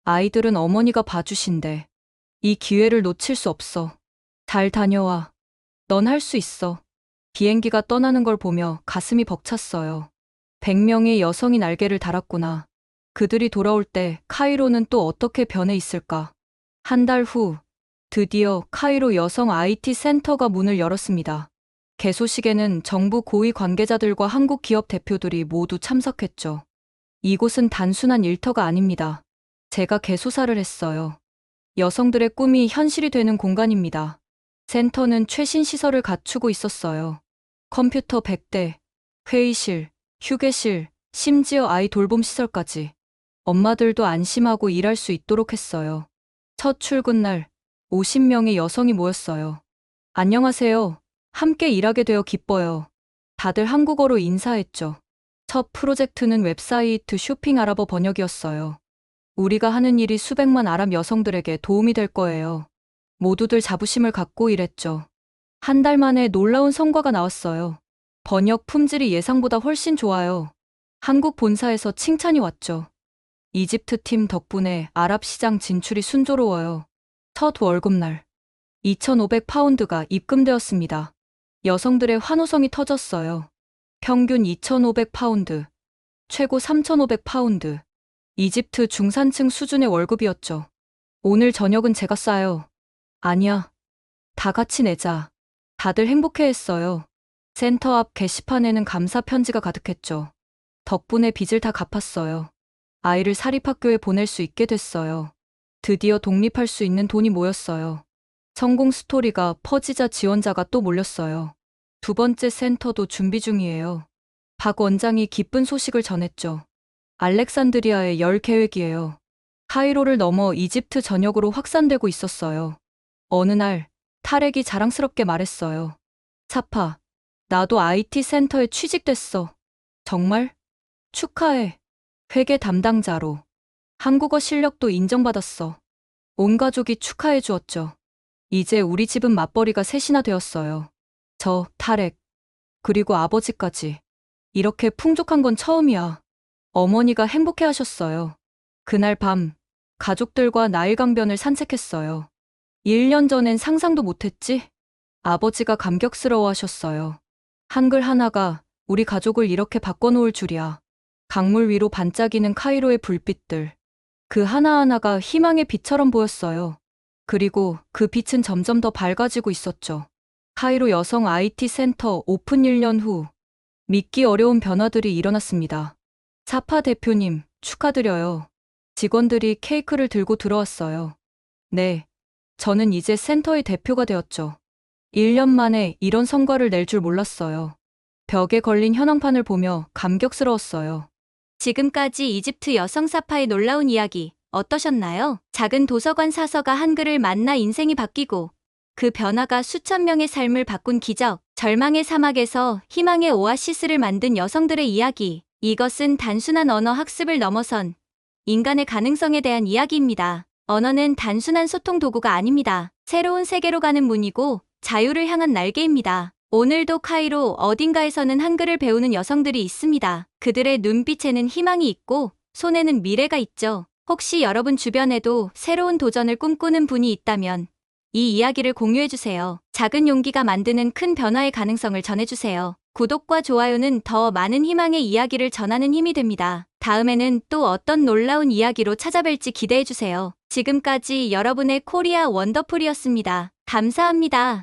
Speaker 4: 아이들은 어머니가 봐주신대. 이 기회를 놓칠 수 없어. 잘 다녀와. 넌 할 수 있어. 비행기가 떠나는 걸 보며 가슴이 벅찼어요. 100명의 여성이 날개를 달았구나. 그들이 돌아올 때 카이로는 또 어떻게 변해 있을까? 한 달 후, 드디어 카이로 여성 IT 센터가 문을 열었습니다. 개소식에는 정부 고위 관계자들과 한국 기업 대표들이 모두 참석했죠. 이곳은 단순한 일터가 아닙니다. 제가 개소사를 했어요. 여성들의 꿈이 현실이 되는 공간입니다. 센터는 최신 시설을 갖추고 있었어요. 컴퓨터 100대, 회의실, 휴게실, 심지어 아이 돌봄 시설까지. 엄마들도 안심하고 일할 수 있도록 했어요. 첫 출근 날 50명의 여성이 모였어요. 안녕하세요. 함께 일하게 되어 기뻐요. 다들 한국어로 인사했죠. 첫 프로젝트는 웹사이트 쇼핑 아랍어 번역이었어요. 우리가 하는 일이 수백만 아랍 여성들에게 도움이 될 거예요. 모두들 자부심을 갖고 일했죠. 한 달 만에 놀라운 성과가 나왔어요. 번역 품질이 예상보다 훨씬 좋아요. 한국 본사에서 칭찬이 왔죠. 이집트 팀 덕분에 아랍 시장 진출이 순조로워요. 첫 월급날 2,500파운드가 입금되었습니다. 여성들의 환호성이 터졌어요. 평균 2,500파운드, 최고 3,500파운드. 이집트 중산층 수준의 월급이었죠. 오늘 저녁은 제가 싸요. 아니야. 다 같이 내자. 다들 행복해했어요. 센터 앞 게시판에는 감사 편지가 가득했죠. 덕분에 빚을 다 갚았어요. 아이를 사립학교에 보낼 수 있게 됐어요. 드디어 독립할 수 있는 돈이 모였어요. 성공 스토리가 퍼지자 지원자가 또 몰렸어요. 두 번째 센터도 준비 중이에요. 박 원장이 기쁜 소식을 전했죠. 알렉산드리아에 열 계획이에요. 카이로를 넘어 이집트 전역으로 확산되고 있었어요. 어느 날 타렉이 자랑스럽게 말했어요. 사파, 나도 IT 센터에 취직됐어. 정말? 축하해. 회계 담당자로. 한국어 실력도 인정받았어. 온 가족이 축하해 주었죠. 이제 우리 집은 맞벌이가 셋이나 되었어요. 저, 타렉, 그리고 아버지까지. 이렇게 풍족한 건 처음이야. 어머니가 행복해 하셨어요. 그날 밤, 가족들과 나일강변을 산책했어요. 1년 전엔 상상도 못했지? 아버지가 감격스러워 하셨어요. 한글 하나가 우리 가족을 이렇게 바꿔놓을 줄이야. 강물 위로 반짝이는 카이로의 불빛들. 그 하나하나가 희망의 빛처럼 보였어요. 그리고 그 빛은 점점 더 밝아지고 있었죠. 카이로 여성 IT 센터 오픈 1년 후 믿기 어려운 변화들이 일어났습니다. 사파 대표님, 축하드려요. 직원들이 케이크를 들고 들어왔어요. 네, 저는 이제 센터의 대표가 되었죠. 1년 만에 이런 성과를 낼 줄 몰랐어요. 벽에 걸린 현황판을 보며 감격스러웠어요.
Speaker 2: 지금까지 이집트 여성 사파의 놀라운 이야기 어떠셨나요? 작은 도서관 사서가 한글을 만나 인생이 바뀌고 그 변화가 수천 명의 삶을 바꾼 기적, 절망의 사막에서 희망의 오아시스를 만든 여성들의 이야기. 이것은 단순한 언어 학습을 넘어선 인간의 가능성에 대한 이야기입니다. 언어는 단순한 소통 도구가 아닙니다. 새로운 세계로 가는 문이고 자유를 향한 날개입니다. 오늘도 카이로 어딘가에서는 한글을 배우는 여성들이 있습니다. 그들의 눈빛에는 희망이 있고 손에는 미래가 있죠. 혹시 여러분 주변에도 새로운 도전을 꿈꾸는 분이 있다면 이 이야기를 공유해주세요. 작은 용기가 만드는 큰 변화의 가능성을 전해주세요. 구독과 좋아요는 더 많은 희망의 이야기를 전하는 힘이 됩니다. 다음에는 또 어떤 놀라운 이야기로 찾아뵐지 기대해주세요. 지금까지 여러분의 코리아 원더풀이었습니다. 감사합니다.